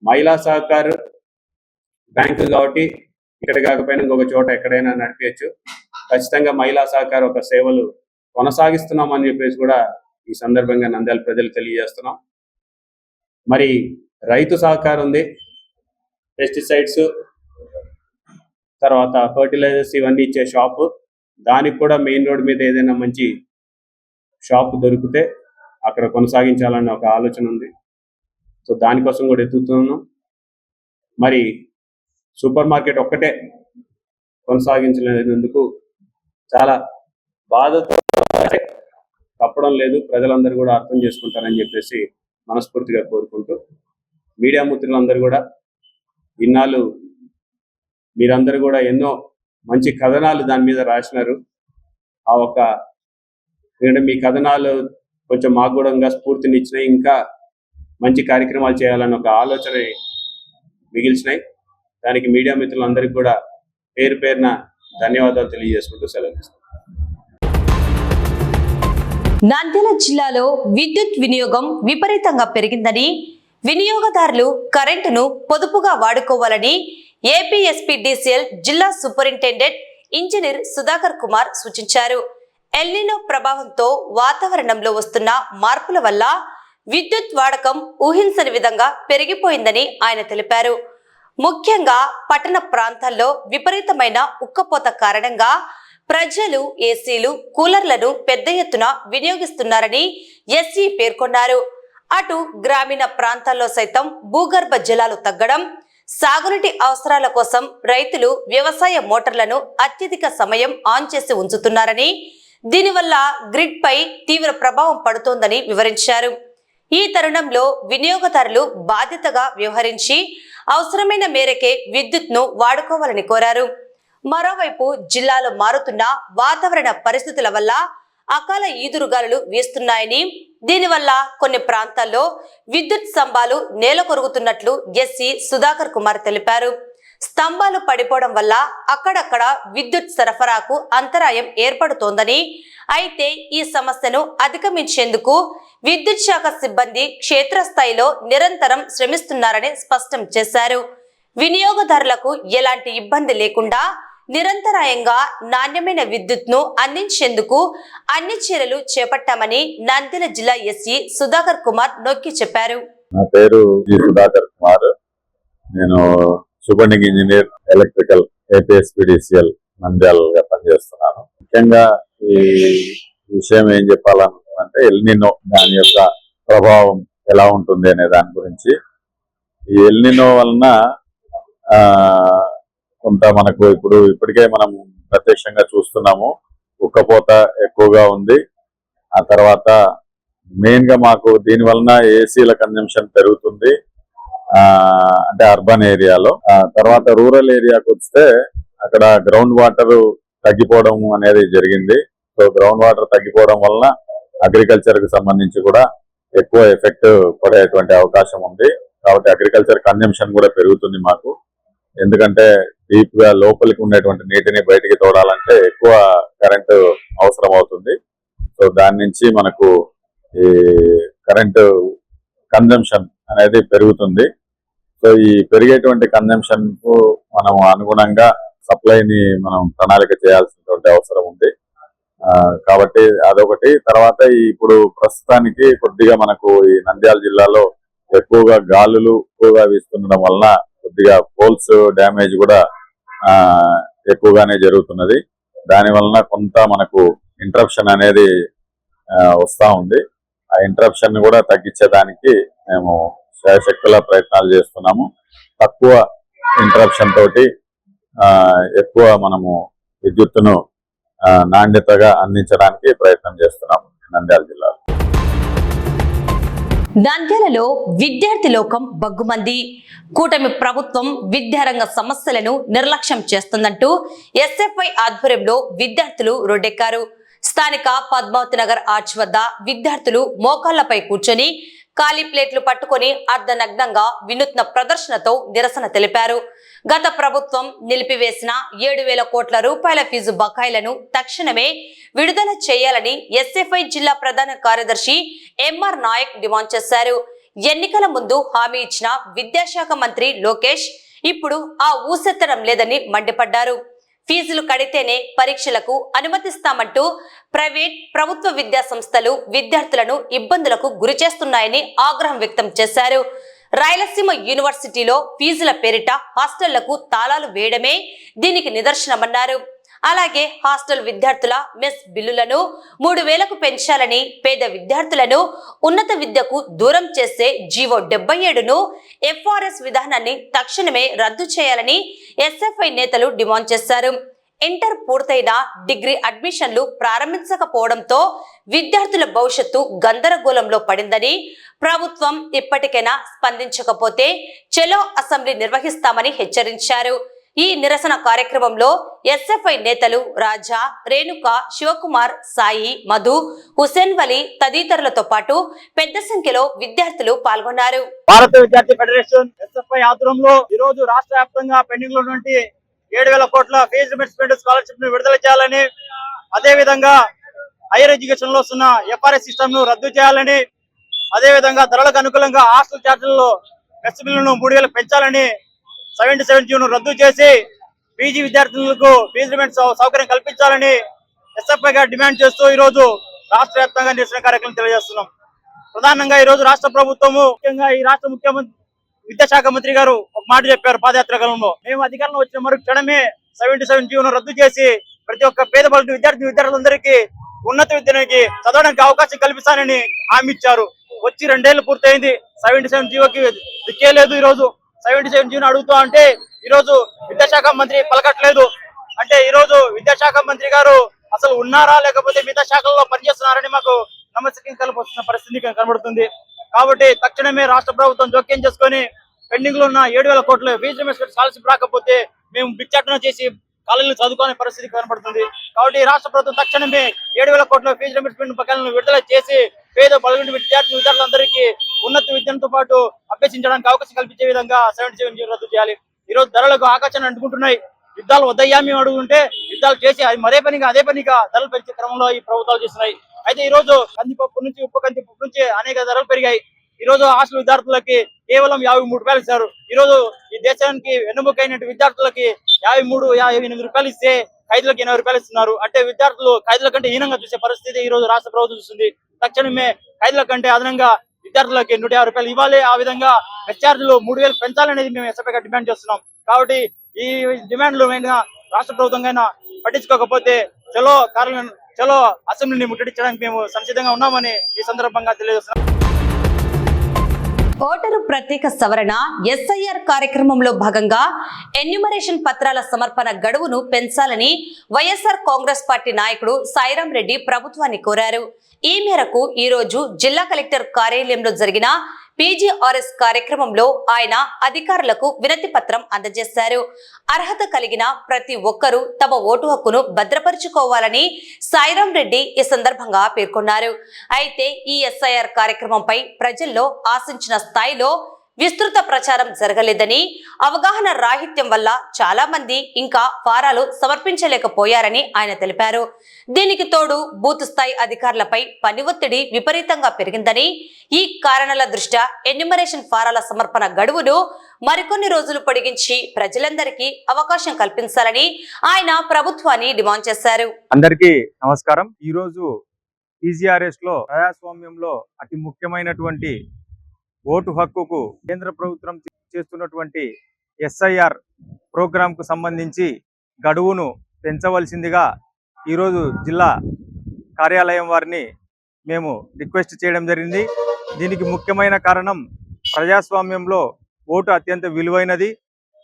మహిళా సహకార బ్యాంకు కాబట్టి ఇక్కడ కాకపోయినా ఇంకొక చోట ఎక్కడైనా నడిపించచ్చు. ఖచ్చితంగా మహిళా సహకార ఒక సేవలు కొనసాగిస్తున్నామని చెప్పేసి కూడా ఈ సందర్భంగా నంద్యాల ప్రజలు తెలియజేస్తున్నాం. మరి రైతు సహకారం ఉంది, పెస్టిసైడ్స్, తర్వాత ఫర్టిలైజర్స్ ఇవన్నీ ఇచ్చే షాపు, దానికి కూడా మెయిన్ రోడ్ మీద ఏదైనా మంచి షాపు దొరికితే అక్కడ కొనసాగించాలన్న ఒక ఆలోచన ఉంది. సో దానికోసం కూడా ఎత్తుతున్నాం. మరి సూపర్ మార్కెట్ ఒక్కటే కొనసాగించలేనందుకు చాలా బాధతో, తప్పడం లేదు, ప్రజలందరూ కూడా అర్థం చేసుకుంటారని చెప్పేసి మనస్ఫూర్తిగా కోరుకుంటూ, మీడియా మిత్రులందరూ కూడా ఇన్నాళ్ళు మీరందరూ కూడా ఎన్నో మంచి కథనాలు దాని మీద రాసినారు. ఎందుకంటే మీ కథనాలు కొంచెం మాకు కూడా స్ఫూర్తినిచ్చినాయి, ఇంకా మంచి కార్యక్రమాలు చేయాలని ఒక ఆలోచన మిగిల్చినాయి. దానికి మీడియా మిత్రులందరికీ కూడా పేరు పేరున ధన్యవాదాలు తెలియజేసుకుంటూ సెలవు. నంద్యాల జిల్లాలో విద్యుత్ వినియోగం విపరీతంగా పెరిగిందని, వినియోగదారులు కరెంటును పొదుపుగా వాడుకోవాలని ఏపీఎస్పీడీసీఎల్ జిల్లా సూపరింటెండెంట్ ఇంజనీర్ సుధాకర్ కుమార్ సూచించారు. ఎల్నినో ప్రభావంతో వాతావరణంలో వస్తున్న మార్పుల వల్ల విద్యుత్ వాడకం ఊహించని విధంగా పెరిగిపోయిందని ఆయన తెలిపారు. ముఖ్యంగా పట్టణ ప్రాంతాల్లో విపరీతమైన ఉక్కపోత కారణంగా ప్రజలు ఏసీలు, కూలర్లను పెద్ద ఎత్తున వినియోగిస్తున్నారని ఎస్ఈ పేర్కొన్నారు. అటు గ్రామీణ ప్రాంతాల్లో సైతం భూగర్భ జలాలు తగ్గడం, సాగునీటి అవసరాల కోసం రైతులు వ్యవసాయ మోటార్లను అత్యధిక సమయం ఆన్ చేసి ఉంచుతున్నారని, దీనివల్ల గ్రిడ్ పై తీవ్ర ప్రభావం పడుతోందని వివరించారు. ఈ తరుణంలో వినియోగదారులు బాధ్యతగా వ్యవహరించి అవసరమైన మేరకే విద్యుత్ను వాడుకోవాలని కోరారు. మరోవైపు జిల్లాలో మారుతున్న వాతావరణ పరిస్థితుల వల్ల అకాల ఈదురుగాలులు వీస్తున్నాయని, దీనివల్ల కొన్ని ప్రాంతాల్లో విద్యుత్ స్తంభాలు నేలకొరుగుతున్నట్లు ఎస్సీ సుధాకర్ కుమార్ తెలిపారు. స్తంభాలు పడిపోవడం వల్ల అక్కడక్కడ విద్యుత్ సరఫరాకు అంతరాయం ఏర్పడుతోందని, అయితే ఈ సమస్యను అధిగమించేందుకు విద్యుత్ శాఖ సిబ్బంది క్షేత్రస్థాయిలో నిరంతరం శ్రమిస్తున్నారని స్పష్టం చేశారు. వినియోగదారులకు ఎలాంటి ఇబ్బంది లేకుండా నిరంతరాయంగా నాణ్యమైన విద్యుత్ను అందించేందుకు అన్ని చర్యలు చేపట్టామని నంద్యాల జిల్లా ఎస్సీ సుధాకర్ కుమార్ నొక్కి చెప్పారు. నా పేరు జి సుధాకర్ కుమార్. నేను సూపరింటెండెంట్ ఇంజనీర్ ఎలక్ట్రికల్ ఏపీఎస్పీడీసీఎల్ నంద్యాలగా పనిచేస్తున్నాను. ముఖ్యంగా ఈ విషయం ఏం చెప్పాలనుకుంటే ఎల్నినో దాని యొక్క ప్రభావం ఎలా ఉంటుంది అనే దాని గురించి. ఈ ఎల్నినో వలన కొంత మనకు ఇప్పటికే మనం ప్రత్యక్షంగా చూస్తున్నాము. ఉక్కపోత ఎక్కువగా ఉంది. ఆ తర్వాత మెయిన్ గా మాకు దీని వలన ఏసీల కన్జంప్షన్ పెరుగుతుంది, అంటే అర్బన్ ఏరియాలో. తర్వాత రూరల్ ఏరియాకి వస్తే అక్కడ గ్రౌండ్ వాటర్ తగ్గిపోవడం అనేది జరిగింది. సో గ్రౌండ్ వాటర్ తగ్గిపోవడం వలన అగ్రికల్చర్ కి సంబంధించి కూడా ఎక్కువ ఎఫెక్ట్ పడేటువంటి అవకాశం ఉంది. కాబట్టి అగ్రికల్చర్ కన్జంప్షన్ కూడా పెరుగుతుంది మాకు. ఎందుకంటే డీప్ గా లోపలికి ఉండేటువంటి నీటిని బయటికి తోడాలంటే ఎక్కువ కరెంటు అవసరం అవుతుంది. సో దాని నుంచి మనకు ఈ కరెంటు కన్జంప్షన్ అనేది పెరుగుతుంది. సో ఈ పెరిగేటువంటి కన్జంప్షన్ కు మనం అనుగుణంగా సప్లైని మనం ప్రణాళిక చేయాల్సినటువంటి అవసరం ఉంది. కాబట్టి అదొకటి. తర్వాత ఇప్పుడు ప్రస్తుతానికి కొద్దిగా మనకు ఈ నంద్యాల జిల్లాలో ఎక్కువగా గాలులు ఎక్కువగా వీస్తుండడం వలన కొద్దిగా పోల్స్ డ్యామేజ్ కూడా ఎక్కువగానే జరుగుతున్నది. దాని వలన కొంత మనకు ఇంటరప్షన్ అనేది వస్తా ఉంది. ఆ ఇంటరప్షన్ కూడా తగ్గించేదానికి మేము శాయశక్తుల ప్రయత్నాలు చేస్తున్నాము. తక్కువ ఇంటరప్షన్ తోటి ఎక్కువ మనము విద్యుత్తును నాణ్యతగా అందించడానికి ప్రయత్నం చేస్తున్నాము నంద్యాల జిల్లాలో. నంద్యాలలో విద్యార్థి లోకం బగ్గుమంది. కూటమి ప్రభుత్వం విద్యారంగ సమస్యలను నిర్లక్ష్యం చేస్తుందంటూ ఎస్ఎఫ్ఐ ఆధ్వర్యంలో విద్యార్థులు రోడ్డెక్కారు. స్థానిక పద్మావతి నగర్ ఆర్చ్ వద్ద విద్యార్థులు మోకాళ్లపై కూర్చొని ఖాళీ ప్లేట్లు పట్టుకొని అర్ధనగ్నంగా వినూత్న ప్రదర్శనతో నిరసన తెలిపారు. గత ప్రభుత్వం నిలిపివేసిన 7,000 కోట్ల రూపాయల ఫీజు బకాయిలను తక్షణమే విడుదల చేయాలని ఎస్ఎఫ్ఐ జిల్లా ప్రధాన కార్యదర్శి ఎంఆర్ నాయక్ డిమాండ్ చేశారు. ఎన్నికల ముందు హామీ ఇచ్చిన విద్యాశాఖ మంత్రి లోకేష్ ఇప్పుడు ఆ ఊసెత్తడం లేదని మండిపడ్డారు. ఫీజులు కడితేనే పరీక్షలకు అనుమతిస్తామంటూ ప్రైవేట్ ప్రభుత్వ విద్యా సంస్థలు విద్యార్థులను ఇబ్బందులకు గురి చేస్తున్నాయని ఆగ్రహం వ్యక్తం చేశారు. రాయలసీమ యూనివర్సిటీలో ఫీజుల పేరిట హాస్టళ్లకు తాళాలు వేయడమే దీనికి నిదర్శనమన్నారు. అలాగే హాస్టల్ విద్యార్థుల మెస్ బిల్లులను 3,000కు పెంచాలని, పేద విద్యార్థులను ఉన్నత విద్యకు దూరం చేసే జీవో 77ను ఎఫ్ఆర్ఎస్ విధానాన్ని తక్షణమే రద్దు చేయాలని ఎస్ఎఫ్ఐ నేతలు డిమాండ్ చేశారు. ఇంటర్ పూర్తయిన డిగ్రీ అడ్మిషన్లు ప్రారంభించకపోవడంతో విద్యార్థుల భవిష్యత్తు గందరగోళంలో పడిందని, ప్రభుత్వం ఇప్పటికైనా స్పందించకపోతే చలో అసెంబ్లీ నిర్వహిస్తామని హెచ్చరించారు. ఈ నిరసన కార్యక్రమంలో ఎస్ఎఫ్ఐ నేతలు రాజా, రేణుక, శివకుమార్, సాయి, మధు, హుసేన్ వలి తదితరులతో పాటు పెద్ద సంఖ్యలో విద్యార్థులు పాల్గొన్నారు. భారత విద్యార్థి ఫెడరేషన్ ఎస్ఎఫ్ఐ ఆధ్వర్యంలో ఈ రోజు రాష్ట్ర వ్యాప్తంగా పెండింగ్ లో ఉన్నటువంటి 7,000 కోట్ల ఫీజు రిమెంబర్స్మెంట్ స్కాలర్షిప్ ను విడుదల చేయాలని, అదే విధంగా హైయర్ ఎడ్యుకేషన్ లో వస్తున్న ఎఫ్ఆర్ఎస్ సిస్టమ్ ను రద్దు చేయాలని, అదే విధంగా ధరలకు అనుకూలంగా హాస్టల్ ఛార్జీలలో మెస్ బిల్లును 3,000 పెంచాలని, 77 ను రద్దు చేసి పీజీ విద్యార్థులకు ఫీజు రిమెంబర్స్ సౌకర్యం కల్పించాలని ఎస్ఎఫ్ఐ గా డిమాండ్ చేస్తూ ఈ రోజు రాష్ట్ర వ్యాప్తంగా నిరసన కార్యక్రమం తెలియజేస్తున్నాం. ప్రధానంగా ఈ రోజు రాష్ట్ర ప్రభుత్వము, ముఖ్యంగా ఈ రాష్ట్ర ముఖ్యమంత్రి విద్యాశాఖ మంత్రి గారు ఒక మాట చెప్పారు పాదయాత్ర కాలంలో. మేము అధికారంలో వచ్చిన మరుక్షణమే 77 ను రద్దు చేసి ప్రతి ఒక్క పేద బడుగు విద్యార్థులందరికీ ఉన్నత విద్యకి చదవడానికి అవకాశం కల్పిస్తానని హామీ ఇచ్చారు. వచ్చి 2 ఏళ్లు పూర్తయింది. 77 జీవోకి దిక్కే లేదు. ఈ రోజు 77 జీవోను అడుగుతా అంటే ఈ రోజు విద్యాశాఖ మంత్రి పలకట్లేదు. అంటే ఈ రోజు విద్యాశాఖ మంత్రి గారు అసలు ఉన్నారా లేకపోతే మిగతా శాఖల్లో పనిచేస్తున్నారని మాకు నమ్మకం కల్పిస్తున్న పరిస్థితి కనబడుతుంది. కాబట్టి తక్షణమే రాష్ట్ర ప్రభుత్వం జోక్యం చేసుకుని పెండింగ్ లో ఉన్న 7,000 కోట్ల ఫీజు రిమెంబర్స్మెంట్ స్కాలర్షిప్ రాకపోతే మేము బిచ్చాటన చేసి కాలేజీలు చదువుకునే పరిస్థితి కనబడుతుంది. కాబట్టి రాష్ట్ర ప్రభుత్వం తక్షణమే 7,000 కోట్ల ఫీజు రిమెంబర్స్మెంట్ బకాయిలను విడుదల చేసి పేద బలమైన విద్యార్థులందరికీ ఉన్నత విద్యతో పాటు అభ్యసించడానికి అవకాశం కల్పించే విధంగా 77 రద్దు చేయాలి. ఈ రోజు ధరలకు ఆకాశాన్ని అంటుకుంటున్నాయి. యుద్ధాలు వద్దయ్యా మేము అడుగుతుంటే యుద్ధాలు చేసి అదే పనిగా ధరలు పెంచే క్రమంలో ఈ ప్రభుత్వాలు చేస్తున్నాయి. అయితే ఈ రోజు కందిపప్పు నుంచి ఉప్పు కందిపప్పు నుంచి అనేక ధరలు పెరిగాయి. ఈ రోజు హాస్టల్ విద్యార్థులకి కేవలం 53 రూపాయలు ఇస్తారు. ఈ రోజు ఈ దేశానికి వెన్నుముకైన విద్యార్థులకి 58 రూపాయలు ఇస్తే ఖైదీలకు 80 రూపాయలు ఇస్తున్నారు. అంటే విద్యార్థులు ఖైదీల కంటే హీనంగా చూసే పరిస్థితి ఈ రోజు రాష్ట్ర ప్రభుత్వం చూస్తుంది. తక్షణమే ఖైదీల కంటే అదనంగా విద్యార్థులకి 150 రూపాయలు ఇవ్వాలి. ఆ విధంగా మెస్ ఛార్జీలు 3000 పెంచాలనేది మేము ఎస్ఎఫ్ఐగా డిమాండ్ చేస్తున్నాం. కాబట్టి ఈ డిమాండ్లు రాష్ట్ర ప్రభుత్వం పట్టించుకోకపోతే చలో అసెంబ్లీని ముట్టడించడానికి మేము సంసిద్ధంగా ఉన్నామని ఈ సందర్భంగా తెలియజేస్తున్నాం. ఓటరు ప్రత్యేక సవరణ ఎస్ఐఆర్ కార్యక్రమంలో భాగంగా ఎన్యూమరేషన్ పత్రాల సమర్పణ గడువును పెంచాలని వైఎస్ఆర్ కాంగ్రెస్ పార్టీ నాయకుడు సాయిరాం రెడ్డి ప్రభుత్వాన్ని కోరారు. ఈ మేరకు ఈ రోజు జిల్లా కలెక్టర్ కార్యాలయంలో జరిగిన పీజీఆర్ఎస్ కార్యక్రమంలో ఆయన అధికారులకు వినతి పత్రం అందజేశారు. అర్హత కలిగిన ప్రతి ఒక్కరూ తమ ఓటు హక్కును భద్రపరుచుకోవాలని సాయిరాం రెడ్డి ఈ సందర్భంగా పేర్కొన్నారు. అయితే ఈ ఎస్ఐఆర్ కార్యక్రమంపై ప్రజల్లో ఆశించిన స్థాయిలో విస్తృత ప్రచారం జరగలేదని, అవగాహన రాహిత్యం వల్ల చాలా మంది ఇంకా ఫారాలు సమర్పించలేకపోయారని ఆయన తెలిపారు. దీనికి తోడు బూత్ స్థాయి అధికారులపై పని ఒత్తిడి విపరీతంగా పెరిగిందని, ఈ కారణాల దృష్ట్యా ఎన్యూమరేషన్ ఫారాల సమర్పణ గడువును మరికొన్ని రోజులు పొడిగించి ప్రజలందరికీ అవకాశం కల్పించాలని ఆయన ప్రభుత్వాన్ని డిమాండ్ చేశారు. అందరికీ నమస్కారం. ఈ రోజు పీజీఆర్ఎస్ లో ప్రజాస్వామ్యంలో అతి ముఖ్యమైనటువంటి ఓటు హక్కుకు కేంద్ర ప్రభుత్వం చేస్తున్నటువంటి ఎస్ఐఆర్ ప్రోగ్రామ్ కు సంబంధించి గడువును పెంచవలసిందిగా ఈరోజు జిల్లా కార్యాలయం వారిని మేము రిక్వెస్ట్ చేయడం జరిగింది. దీనికి ముఖ్యమైన కారణం ప్రజాస్వామ్యంలో ఓటు అత్యంత విలువైనది.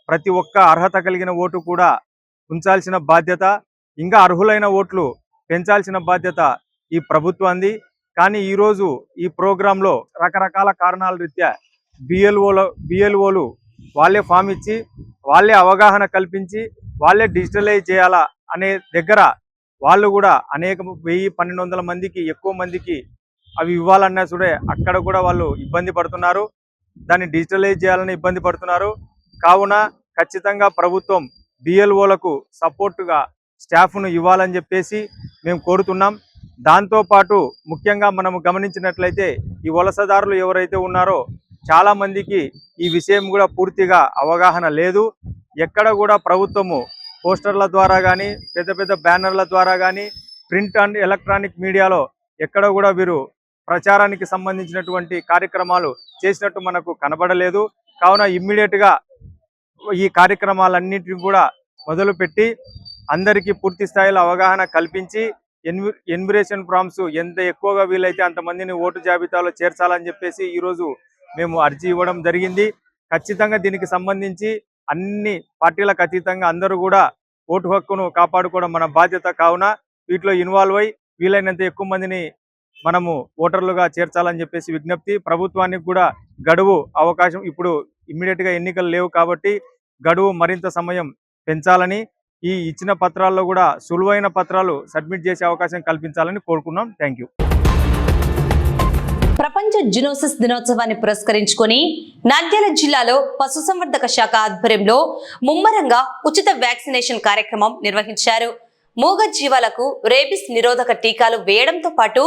ప్రతి ఒక్క అర్హత కలిగిన ఓటు కూడా ఉంచాల్సిన బాధ్యత, ఇంకా అర్హులైన ఓట్లు పెంచాల్సిన బాధ్యత ఈ ప్రభుత్వాన్ని. కానీ ఈరోజు ఈ ప్రోగ్రాంలో రకరకాల కారణాల రీత్యా బిఎల్ఓలు వాళ్ళే ఫామ్ ఇచ్చి, వాళ్ళే అవగాహన కల్పించి, వాళ్ళే డిజిటలైజ్ చేయాలా అనే దగ్గర వాళ్ళు కూడా అనేక 1000-1200 మందికి ఎక్కువ మందికి అవి ఇవ్వాలన్నా సరే అక్కడ కూడా వాళ్ళు ఇబ్బంది పడుతున్నారు. దాన్ని డిజిటలైజ్ చేయాలని ఇబ్బంది పడుతున్నారు. కావున ఖచ్చితంగా ప్రభుత్వం బిఎల్ఓలకు సపోర్టుగా స్టాఫ్ను ఇవ్వాలని చెప్పేసి మేము కోరుతున్నాం. దాంతోపాటు ముఖ్యంగా మనము గమనించినట్లయితే ఈ వలసదారులు ఎవరైతే ఉన్నారో చాలా మందికి ఈ విషయం కూడా పూర్తిగా అవగాహన లేదు. ఎక్కడ కూడా ప్రభుత్వము పోస్టర్ల ద్వారా కానీ, పెద్ద పెద్ద బ్యానర్ల ద్వారా కానీ, ప్రింట్ అండ్ ఎలక్ట్రానిక్ మీడియాలో ఎక్కడ కూడా వీరు ప్రచారానికి సంబంధించినటువంటి కార్యక్రమాలు చేసినట్టు మనకు కనబడలేదు. కావున ఇమ్మీడియట్గా ఈ కార్యక్రమాలన్నింటినీ కూడా మొదలుపెట్టి అందరికీ పూర్తి స్థాయిలో అవగాహన కల్పించి ఎన్యూమరేషన్ ఫామ్స్ ఎంత ఎక్కువగా వీలైతే అంతమందిని ఓటు జాబితాలో చేర్చాలని చెప్పేసి ఈరోజు మేము అర్జీ ఇవ్వడం జరిగింది. ఖచ్చితంగా దీనికి సంబంధించి అన్ని పార్టీలకు అతీతంగా అందరూ కూడా ఓటు హక్కును కాపాడుకోవడం మన బాధ్యత. కావున వీటిలో ఇన్వాల్వ్ అయ్యి వీలైనంత ఎక్కువ మందిని మనము ఓటర్లుగా చేర్చాలని చెప్పేసి విజ్ఞప్తి. ప్రభుత్వానికి కూడా గడువు అవకాశం, ఇప్పుడు ఇమ్మీడియట్గా ఎన్నికలు లేవు కాబట్టి గడువు మరింత సమయం పెంచాలని, ఈ ఇచ్చిన పత్రాల్లో కూడా సులువైన పత్రాలు సబ్మిట్ చేసే అవకాశం కల్పించాలని కోరుకున్నాం. Thank you. ప్రపంచ జునోసిస్ దినోత్సవాన్ని పురస్కరించుకొని నంద్యాల జిల్లాలో పశుసంవర్ధక శాఖ ఆధ్వర్యంలో ముమ్మరంగా ఉచిత వ్యాక్సినేషన్ కార్యక్రమం నిర్వహించారు. మూగ జీవాలకు రేబిస్ నిరోధక టీకాలు వేయడంతో పాటు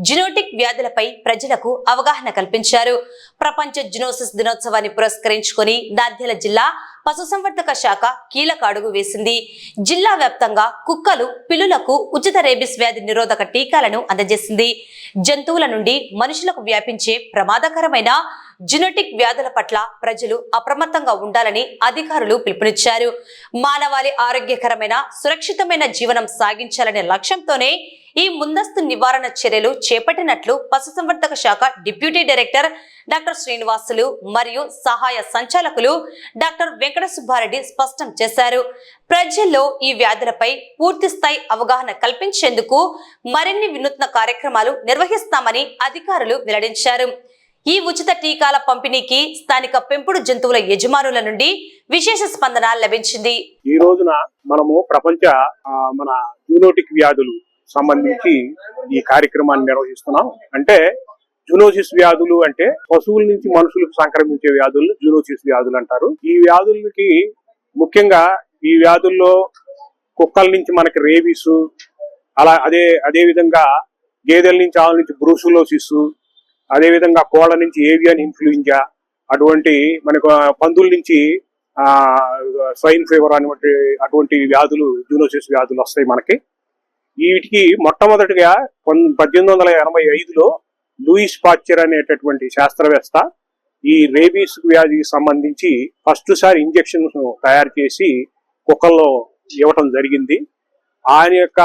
జునోటిక్ వ్యాధులపై ప్రజలకు అవగాహన కల్పించారు. ప్రపంచ జునోసిస్ దినోత్సవాన్ని పురస్కరించుకొని నంద్యాల జిల్లా పశుసంవర్ధక శాఖ కీలక అడుగు వేసింది. జిల్లా వ్యాప్తంగా కుక్కలు, పిల్లులకు ఉచిత రేబిస్ వ్యాధి నిరోధక టీకాలను అందజేసింది. జంతువుల నుండి మనుషులకు వ్యాపించే ప్రమాదకరమైన జెనెటిక్ వ్యాధుల పట్ల ప్రజలు అప్రమత్తంగా ఉండాలని అధికారులు పిలుపునిచ్చారు. మానవాళి ఆరోగ్యకరమైన, సురక్షితమైన జీవనం సాగించాలనే లక్ష్యంతోనే ఈ ముందస్తు నివారణ చర్యలు చేపట్టినట్లు పశుసంవర్ధక శాఖ డిప్యూటీ డైరెక్టర్ డాక్టర్ శ్రీనివాసులు మరియు సహాయ సంచాలకులు డాక్టర్ వెంకట సుబ్బారెడ్డి స్పష్టం చేశారు. ప్రజల్లో ఈ వ్యాధులపై పూర్తి స్థాయి అవగాహన కల్పించేందుకు మరిన్ని వినూత్న కార్యక్రమాలు నిర్వహిస్తామని అధికారులు వెల్లడించారు. ఈ ఉచిత టీకాల పంపిణీకి స్థానిక పెంపుడు జంతువుల యజమానుల నుండి విశేష స్పందన లభించింది. ఈ రోజున మనము ప్రపంచ మన జూనోటిక్ వ్యాధులు సంబంధించి ఈ కార్యక్రమాన్ని నిర్వహిస్తున్నాం. అంటే జూనోసిస్ వ్యాధులు అంటే పశువుల నుంచి మనుషులకు సంక్రమించే వ్యాధులు జూనోసిస్ వ్యాధులు అంటారు. ఈ వ్యాధులకి ముఖ్యంగా ఈ వ్యాధుల్లో కుక్కల నుంచి మనకి రేబీసు, అదే విధంగా గేదెల నుంచి ఆవుల నుంచి బ్రూసులోసిస్, అదేవిధంగా కోళ్ల నుంచి ఏవియన్ ఇన్ఫ్లుయెంజా, అటువంటి మనకు పందుల నుంచి స్వైన్ ఫీవర్ అటువంటి వ్యాధులు, జూనోసిస్ వ్యాధులు వస్తాయి మనకి. వీటికి మొట్టమొదటిగా 1885లో లూయిస్ పాశ్చర్ అనేటటువంటి శాస్త్రవేత్త ఈ రేబీస్ వ్యాధికి సంబంధించి ఫస్ట్ సారి ఇంజెక్షన్ తయారు చేసి కుక్కల్లో ఇవ్వటం జరిగింది. ఆయన యొక్క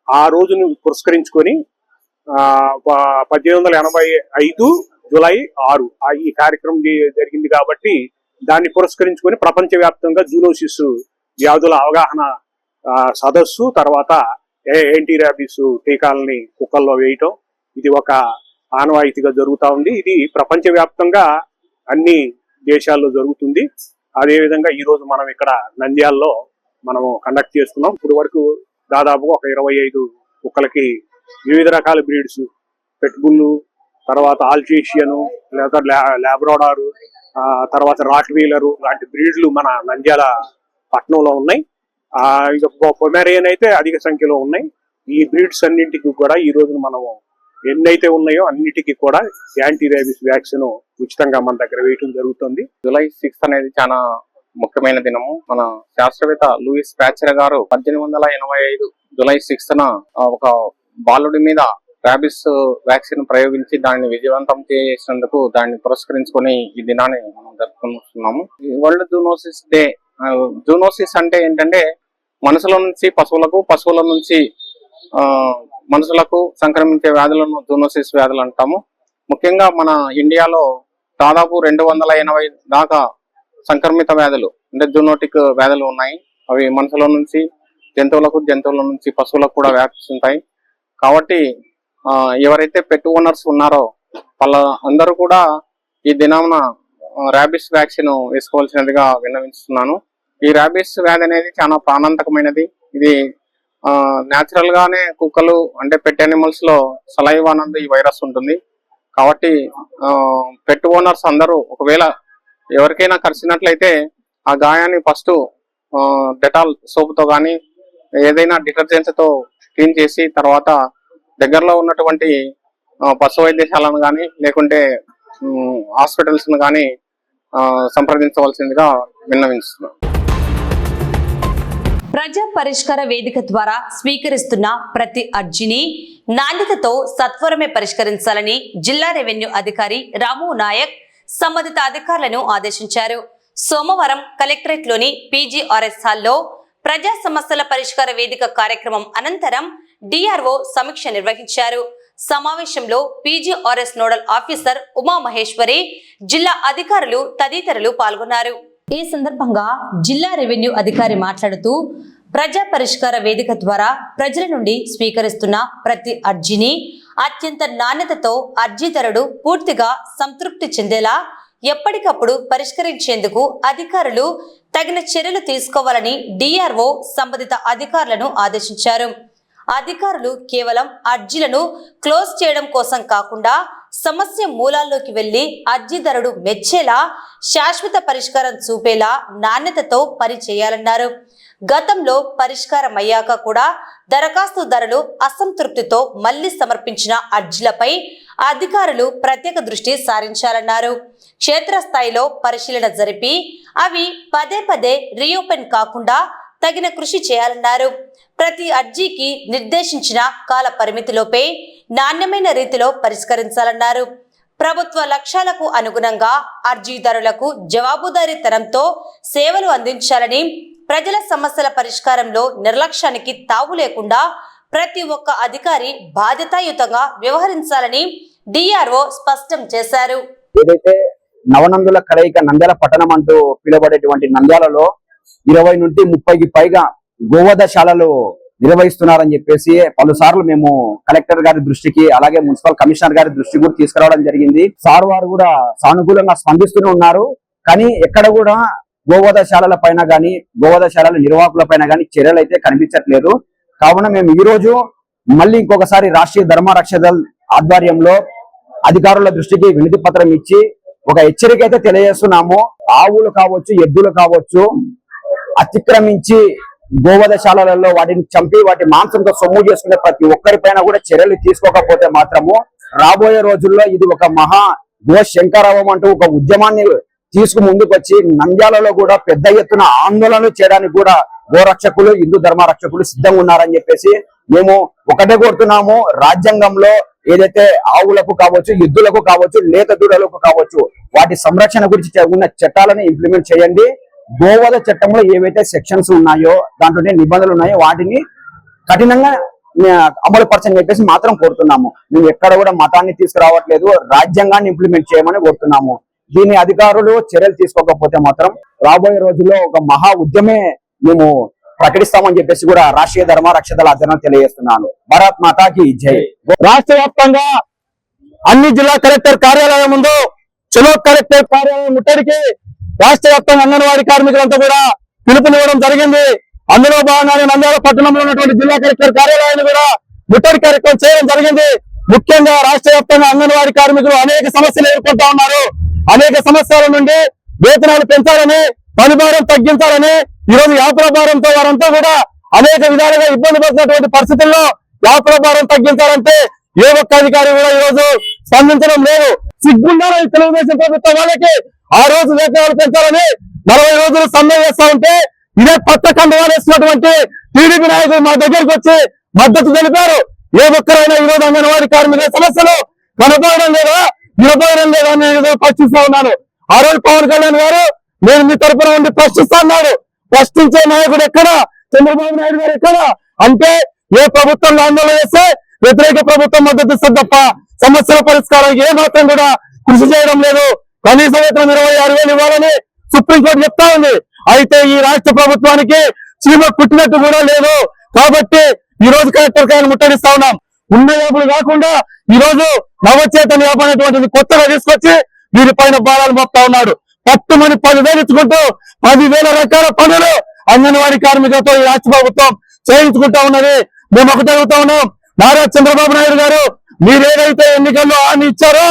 ఆ రోజును పురస్కరించుకొని 1885 జూలై 6 ఈ కార్యక్రమం జరిగింది. కాబట్టి దాన్ని పురస్కరించుకొని ప్రపంచవ్యాప్తంగా జూనోసిస్ వ్యాధుల అవగాహన సదస్సు, తర్వాత యాంటీ ర్యాబీస్ టీకాలని కుక్కల్లో వేయటం ఇది ఒక ఆనవాయితీగా జరుగుతూ ఉంది. ఇది ప్రపంచవ్యాప్తంగా అన్ని దేశాల్లో జరుగుతుంది. అదేవిధంగా ఈ రోజు మనం ఇక్కడ నంద్యాలలో మనము కండక్ట్ చేసుకున్నాం. ఇప్పుడు వరకు దాదాపుగా ఒక 25 కుక్కలకి వివిధ రకాల బ్రీడ్స్, పెట్బుల్, తర్వాత ఆల్చేషియను, లేదా లాబ్రాడారు, తర్వాత రాట్ వీలరు లాంటి బ్రీడ్లు మన నంద్యాల పట్టణంలో ఉన్నాయి. ఇక పొమేరియన్ అయితే అధిక సంఖ్యలో ఉన్నాయి. ఈ బ్రీడ్స్ అన్నింటికి కూడా ఈ రోజున మనము ఎన్నైతే ఉన్నాయో అన్నిటికీ కూడా యాంటీ రేబీస్ వ్యాక్సిన్ ఉచితంగా మన దగ్గర వేయటం జరుగుతుంది. జూలై 6 అనేది చాలా ముఖ్యమైన దినము. మన శాస్త్రవేత్త లూయిస్ పాశ్చర్ గారు 1885 జూలై 6న ఒక బాలుడి మీద ర్యాబిస్ వ్యాక్సిన్ ప్రయోగించి దాన్ని విజయవంతం చేసినందుకు దాన్ని పురస్కరించుకొని ఈ దినాన్ని మనం జరుపుకుంటున్నాము. World zoonosis day. జూనోసిస్ అంటే ఏంటంటే మనుషుల నుంచి పశువులకు, పశువుల నుంచి మనుషులకు సంక్రమించే వ్యాధులను జూనోసిస్ వ్యాధులు అంటాము. ముఖ్యంగా మన ఇండియాలో దాదాపు 280 దాకా సంక్రమిత వ్యాధులు అంటే జూనోటిక్ వ్యాధులు ఉన్నాయి. అవి మనుషుల నుంచి జంతువులకు, జంతువుల నుంచి పశువులకు కూడా వ్యాపిస్తుంటాయి. కాబట్టి ఎవరైతే పెట్ ఓనర్స్ ఉన్నారో వాళ్ళ అందరూ కూడా ఈ దినాన ర్యాబిస్ వ్యాక్సిన్ వేసుకోవాల్సినదిగా విన్నవిస్తున్నాను. ఈ ర్యాబిస్ వ్యాధి అనేది చాలా ప్రాణాంతకమైనది. ఇది న్యాచురల్ గానే కుక్కలు అంటే పెట్ యానిమల్స్ లో సలైవా నందు ఈ వైరస్ ఉంటుంది. కాబట్టి పెట్ ఓనర్స్ అందరూ ఒకవేళ ఎవరికైనా కరిచినట్లయితే ఆ గాయాన్ని ఫస్ట్ డెటాల్ సోపుతో కానీ ఏదైనా డిటర్జెంట్స్ తో క్లీన్ చేసి తర్వాత దగ్గరలో ఉన్నటువంటి పశు వైద్యశాలను కానీ లేకుంటే హాస్పిటల్స్ ను కానీ సంప్రదించవలసిందిగా విన్నవిస్తున్నాను. ప్రజా పరిష్కార వేదిక ద్వారా స్వీకరిస్తున్న ప్రతి అర్జీని నాణ్యతతో సత్వరమే పరిష్కరించాలని జిల్లా రెవెన్యూ అధికారి రాము నాయక్ సంబంధిత అధికారులను ఆదేశించారు. సోమవారం కలెక్టరేట్లోని పీజీఆర్ఎస్ హాల్లో ప్రజా సమస్యల పరిష్కార వేదిక కార్యక్రమం అనంతరం డిఆర్ఓ సమీక్ష నిర్వహించారు. సమావేశంలో పీజీఆర్ఎస్ నోడల్ ఆఫీసర్ ఉమామహేశ్వరి, జిల్లా అధికారులు తదితరులు పాల్గొన్నారు. ఈ సందర్భంగా జిల్లా రెవెన్యూ అధికారి మాట్లాడుతూ ప్రజా పరిష్కార వేదిక ద్వారా ప్రజల నుండి స్వీకరిస్తున్న ప్రతి అర్జీని అత్యంత నాణ్యతతో అర్జీదారుడు పూర్తిగా సంతృప్తి చెందేలా ఎప్పటికప్పుడు పరిష్కరించేందుకు అధికారులు తగిన చర్యలు తీసుకోవాలని డిఆర్ఓ సంబంధిత అధికారులను ఆదేశించారు. అధికారులు కేవలం అర్జీలను క్లోజ్ చేయడం కోసం కాకుండా సమస్య మూలాల్లోకి వెళ్లి అర్జీదారుడు మెచ్చేలా శాశ్వత పరిష్కారం చూపేలా నాణ్యతతో పని చేయాలన్నారు. గతంలో పరిష్కారం అయ్యాక కూడా దరఖాస్తుదారులు అసంతృప్తితో మళ్లీ సమర్పించిన అర్జీలపై అధికారులు ప్రత్యేక దృష్టి సారించాలన్నారు. క్షేత్రస్థాయిలో పరిశీలన జరిపి అవి పదే పదే రీఓపెన్ కాకుండా తగిన కృషి చేయాలన్నారు. ప్రతి అర్జీకి నిర్దేశించిన కాల పరిమితిలోపే నాణ్యమైన రీతిలో పరిష్కరించాలన్నారు. ప్రభుత్వ లక్ష్యాలకు అనుగుణంగా అర్జీదారులకు జవాబుదారీతనంతో సేవలు అందించాలని, ప్రజల సమస్యల పరిష్కారంలో నిర్లక్ష్యానికి తావు లేకుండా ప్రతి ఒక్క అధికారి బాధ్యతాయుతంగా వ్యవహరించాలని డిఆర్ఓ స్పష్టం చేశారు. ఏదైతే నవనందుల కలయిక నంద్యాల పట్టణం అంటూ పిలువబడేటువంటి నంద్యాలలో 20 నుండి 30కి పైగా గోవధశాలలు నిర్వహిస్తున్నారని చెప్పేసి పలుసార్లు మేము కలెక్టర్ గారి దృష్టికి అలాగే మున్సిపల్ కమిషనర్ గారి దృష్టికి కూడా తీసుకురావడం జరిగింది. సార్ వారు కూడా సానుకూలంగా స్పందిస్తూనే ఉన్నారు. కానీ ఎక్కడ కూడా గోవధశాలల పైన గానీ గోవధశాలల నిర్వాహకుల పైన గానీ చర్యలు అయితే కనిపించట్లేదు. కావున మేము ఈ రోజు మళ్ళీ ఇంకొకసారి రాష్ట్రీయ ధర్మ రక్షక దళ్ ఆధ్వర్యంలో అధికారుల దృష్టికి వినతి పత్రం ఇచ్చి ఒక హెచ్చరిక అయితే తెలియజేస్తున్నాము. ఆవులు కావచ్చు, ఎద్దులు కావచ్చు, అతిక్రమించి గోవధశాలలో వాటిని చంపి వాటి మాంసంతో సొమ్ము చేసుకునే ప్రతి ఒక్కరిపైన కూడా చర్యలు తీసుకోకపోతే మాత్రము రాబోయే రోజుల్లో ఇది ఒక మహా గో శంకరవం అంటూ ఒక ఉద్యమాన్ని ముందుకు వచ్చి నంద్యాలలో కూడా పెద్ద ఎత్తున ఆందోళనలు చేయడానికి కూడా గోరక్షకులు హిందూ ధర్మ రక్షకులు సిద్ధంగా ఉన్నారని చెప్పేసి మేము ఒకటే కోరుతున్నాము. రాజ్యాంగంలో ఏదైతే ఆవులకు కావచ్చు, ఎద్దులకు కావచ్చు, లేత దూడలకు కావచ్చు, వాటి సంరక్షణ గురించి ఉన్న చట్టాలను ఇంప్లిమెంట్ చేయండి. గోవధ చట్టంలో ఏవైతే సెక్షన్స్ ఉన్నాయో, దాంట్లో నిబంధనలు ఉన్నాయో వాటిని కఠినంగా అమలు పరచని చెప్పేసి మాత్రం కోరుతున్నాము. మేము ఎక్కడ కూడా మతాన్ని తీసుకురావట్లేదు, రాజ్యాంగాన్ని ఇంప్లిమెంట్ చేయమని కోరుతున్నాము. దీని అధికారులు చర్యలు తీసుకోకపోతే మాత్రం రాబోయే రోజుల్లో ఒక మహా ఉద్యమే మేము ప్రకటిస్తామని చెప్పేసి కూడా రాష్ట్రీయ ధర్మ రక్షదల ఆధ్వర్యంలో తెలియజేస్తున్నాను. భారత్ మాతాకి జై. రాష్ట్ర వ్యాప్తంగా అన్ని జిల్లా కలెక్టర్ కార్యాలయం ముందు చలో కలెక్టర్ కార్యాలయం ముట్టడికి రాష్ట్ర వ్యాప్తంగా అంగన్వాడీ కార్మికులంతా కూడా పిలుపునివ్వడం జరిగింది. అందులో భాగంగానే నంద్యాల పట్టణంలో ఉన్నటువంటి జిల్లా కలెక్టర్ కార్యాలయాన్ని కూడా ముట్టడి కార్యక్రమం చేయడం జరిగింది. ముఖ్యంగా రాష్ట్ర వ్యాప్తంగా అంగన్వాడీ కార్మికులు అనేక సమస్యలు ఎదుర్కొంటా ఉన్నారు. అనేక సమస్యల నుండి వేతనాలు పెంచాలని, పనిభారం తగ్గించాలని, ఈ రోజు యాత్రా భారంతో వారంతా కూడా అనేక విధాలుగా ఇబ్బంది పడుతున్నటువంటి పరిస్థితుల్లో యాత్రా భారం తగ్గించాలంటే ఏ ఒక్క అధికారి కూడా ఈ రోజు స్పందించడం లేదు. సిగ్గుండాలి తెలుగుదేశం ప్రభుత్వం వాళ్ళకి. ఆ రోజు వేతనాలు పెంచాలని 40 రోజులు సమ్మె చేస్తా ఉంటే ఇదే కొత్త కండవాలు వేస్తున్నటువంటి టీడీపీ నాయకులు మా దగ్గరికి వచ్చి మద్దతు తెలిపారు. ఏ ఒక్కరైనా ఈ రోజు అంగన్వాడీ కార్మికుల సమస్యలు కనపడడం లేదా, నిలబడడం లేదా అని ప్రశ్నిస్తా ఉన్నాను. ఆ రోజు పవన్ కళ్యాణ్ గారు నేను మీ తరపున ఉండి ప్రశ్నిస్తా అన్నాడు. ప్రశ్నించే నాయకుడు ఎక్కడ? చంద్రబాబు నాయుడు గారు ఎక్కడ? అంటే ఏ ప్రభుత్వంలో ఆందోళన చేస్తే వ్యతిరేక ప్రభుత్వం మద్దతు ఇస్తుంది తప్ప సమస్యల పరిష్కారానికి ఏ మాత్రం కూడా కృషి చేయడం లేదు. కనీస వేతనం 26,000 ఇవ్వాలని సుప్రీంకోర్టు చెప్తా ఉంది. అయితే ఈ రాష్ట్ర ప్రభుత్వానికి చీమ కుట్టినట్టు కూడా లేదు. కాబట్టి ఈ రోజు కలెక్టర్ గారిని ముట్టడిస్తా ఉన్నాం. ఉన్న యాపులు కాకుండా ఈ రోజు నవచేతన యాప్ అనేటువంటిది కొత్తగా తీసుకొచ్చి వీరిపైన భారాలు మోపుతా ఉన్నాడు. పట్టుమని 10,000 ఇచ్చుకుంటూ 10,000 రకాల పనులు అంగన్వాడీ కార్మికులతో ఈ రాష్ట్ర ప్రభుత్వం చేయించుకుంటా ఉన్నది. మేము ఒకటి అడుగుతా ఉన్నాం, నారా చంద్రబాబు నాయుడు గారు మీరేదైతే ఎన్నికల్లో హామీ ఇచ్చారో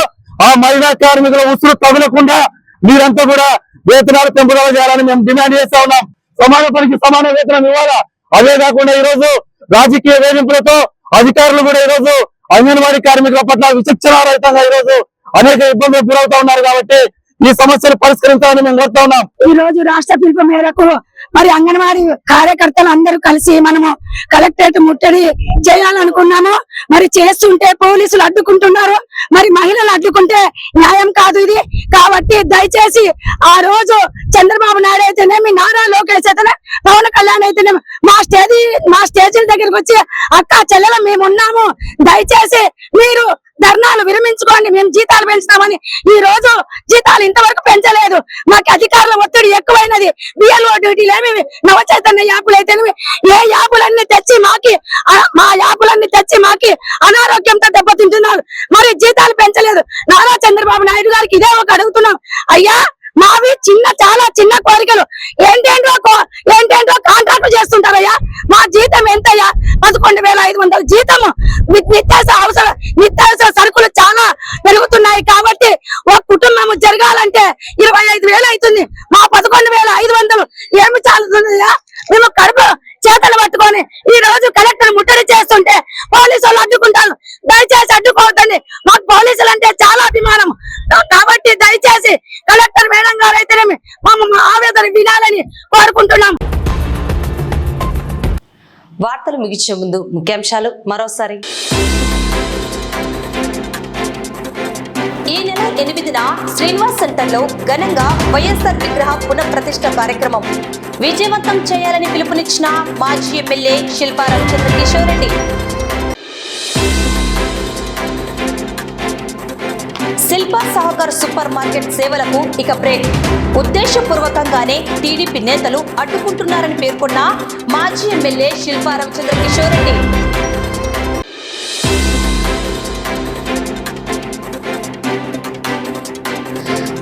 ఆ మహిళా కార్మికుల ఉసురు తగలకుండా మీరంతా కూడా వేతనాలు పెంపుదల చేయాలని మేము డిమాండ్ చేస్తా ఉన్నాం. సమాన పనికి సమాన వేతనం ఇవ్వాలా. అదే కాకుండా ఈ రోజు రాజకీయ వేధింపులతో అధికారులు కూడా ఈ రోజు అంగన్వాడీ కార్మికుల పట్ల విచక్షణారహితంగా ఈ రోజు అనేక ఇబ్బందులు గురవుతా ఉన్నారు. కాబట్టి ఈ సమస్యను పరిష్కరించాలని మేము కోరుతా ఉన్నాం. ఈ రోజు రాష్ట్ర పిలుపు మేరకు మరి అంగన్వాడీ కార్యకర్తలు అందరూ కలిసి మనము కలెక్టరేట్ ముట్టడి చేయాలనుకున్నాము. మరి చేస్తుంటే పోలీసులు అడ్డుకుంటున్నారు. మరి మహిళలు అడ్డుకుంటే న్యాయం కాదు ఇది. కాబట్టి దయచేసి ఆ రోజు చంద్రబాబు నాయుడు అయితేనేమి, నారా లోకేష్ అయితేనే, పవన్ కళ్యాణ్ అయితేనేమి మా స్టేజీల దగ్గరికి వచ్చి అక్క చెల్లెల మేము ఉన్నాము, దయచేసి మీరు ధర్నాలు విరమించుకోండి, మేము జీతాలు పెంచుతామని. ఈ రోజు జీతాలు ఇంతవరకు పెంచలేదు. మాకు అధికారుల ఒత్తిడి ఎక్కువైనది. బిఎల్ఓ డ్యూటీలు ఏమేమి, నవచైతన్య యాపులు అయితేనేమి, ఏ యాపులన్నీ తెచ్చి మా యాపులన్నీ తెచ్చి మాకి అనారోగ్యంతో దెబ్బతింటున్నారు. మరి జీతాలు పెంచలేదు. నారా చంద్రబాబు నాయుడు గారికి ఇదే ఒక అడుగుతున్నాం, అయ్యా మావి చాలా చిన్న కోరికలు. ఏంటేంటో కాంట్రాక్ట్ చేస్తుంటారయ్యా. మా జీతం ఎంతయ్యా? 11,500 జీతము. నిత్యావసర సరుకులు చాలా పెరుగుతున్నాయి. కాబట్టి ఒక కుటుంబం జరగాలంటే 25,000 అవుతుంది. మా 11,500 ఏమి చాలుతుందయ్యా? మేము కడుపు చేతలు పట్టుకొని ఈ రోజు కలెక్టర్ ముట్టడి చేస్తుంటే పోలీసులు అడ్డుకుంటారు. దయచేసి అడ్డుకోవద్దండి. మాకు పోలీసులు అంటే చాలా అభిమానం. కాబట్టి దయచేసి కలెక్టర్ మేడం గారు అయితేనేమి మా ఆవేదన వినాలని కోరుకుంటున్నాం. వార్తలు ముగించే ముందు ముఖ్యాంశాలు మరోసారి. ఈ నెల 8న శ్రీనివాస్ సెంటర్లో ఘనంగా వైఎస్ఆర్ విగ్రహ పునఃప్రతిష్ఠ కార్యక్రమం విజయవంతం చేయాలని పిలుపునిచ్చిన మాజీ MLA Shilpa Ravichandra Kishore Reddy. Shilpa Sahakar super market సేవలకు ఇక బ్రేక్. ఉద్దేశపూర్వకంగానే టీడీపీ నేతలు అడ్డుకుంటున్నారని పేర్కొన్న మాజీ ఎమ్మెల్యే శిల్పా రవిచంద్ర కిషోర్ రెడ్డి.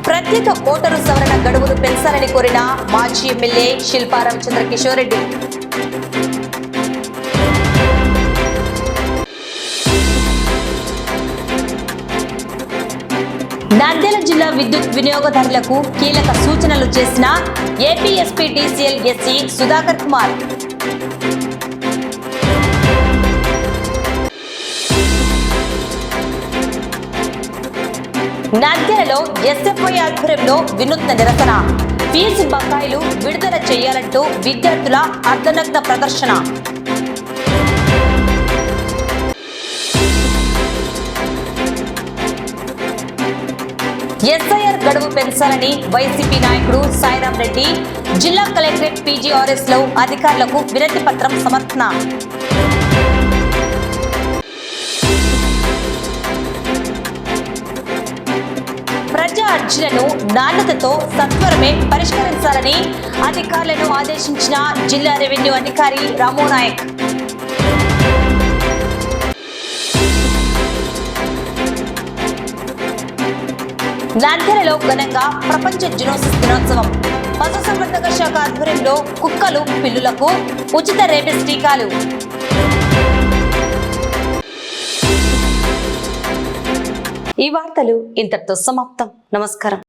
ప్రత్యేక ఓటరు సవరణ గడువును పెంచాలని కోరిన మాజీ ఎమ్మెల్యే శిల్పా రవిచంద్ర కిషోర్ రెడ్డి. నంద్యాల జిల్లా విద్యుత్ వినియోగదారులకు కీలక సూచనలు చేసిన APSP DCL SC Sudhakar Kumar. నంద్యాలలో ఎస్ఎఫ్ఐ ఆధ్వర్యంలో వినూత్న నిరసన. ఫీజు బకాయిలు విడుదల చేయాలంటూ విద్యార్థుల అర్ధనగ్న ప్రదర్శన. ఎస్ఐఆర్ గడువు పెంచాలని వైసీపీ నాయకుడు సాయిరాం రెడ్డి జిల్లా కలెక్టరేట్ PGRS లో అధికారులకు వినతి పత్రం సమర్పణ. ప్రజా అర్జీలను నాణ్యతతో సత్వరమే పరిష్కరించాలని అధికారులను ఆదేశించిన జిల్లా రెవెన్యూ అధికారి రాము నాయక్. నంద్యాలలో ఘనంగా ప్రపంచ జునోసిస్ దినోత్సవం. పశుసంవర్ధక శాఖ ఆధ్వర్యంలో కుక్కలు పిల్లులకు ఉచిత రేబిస్ టీకాలు. ఈ వార్తలు ఇంతటితో సమాప్తం. నమస్కారం.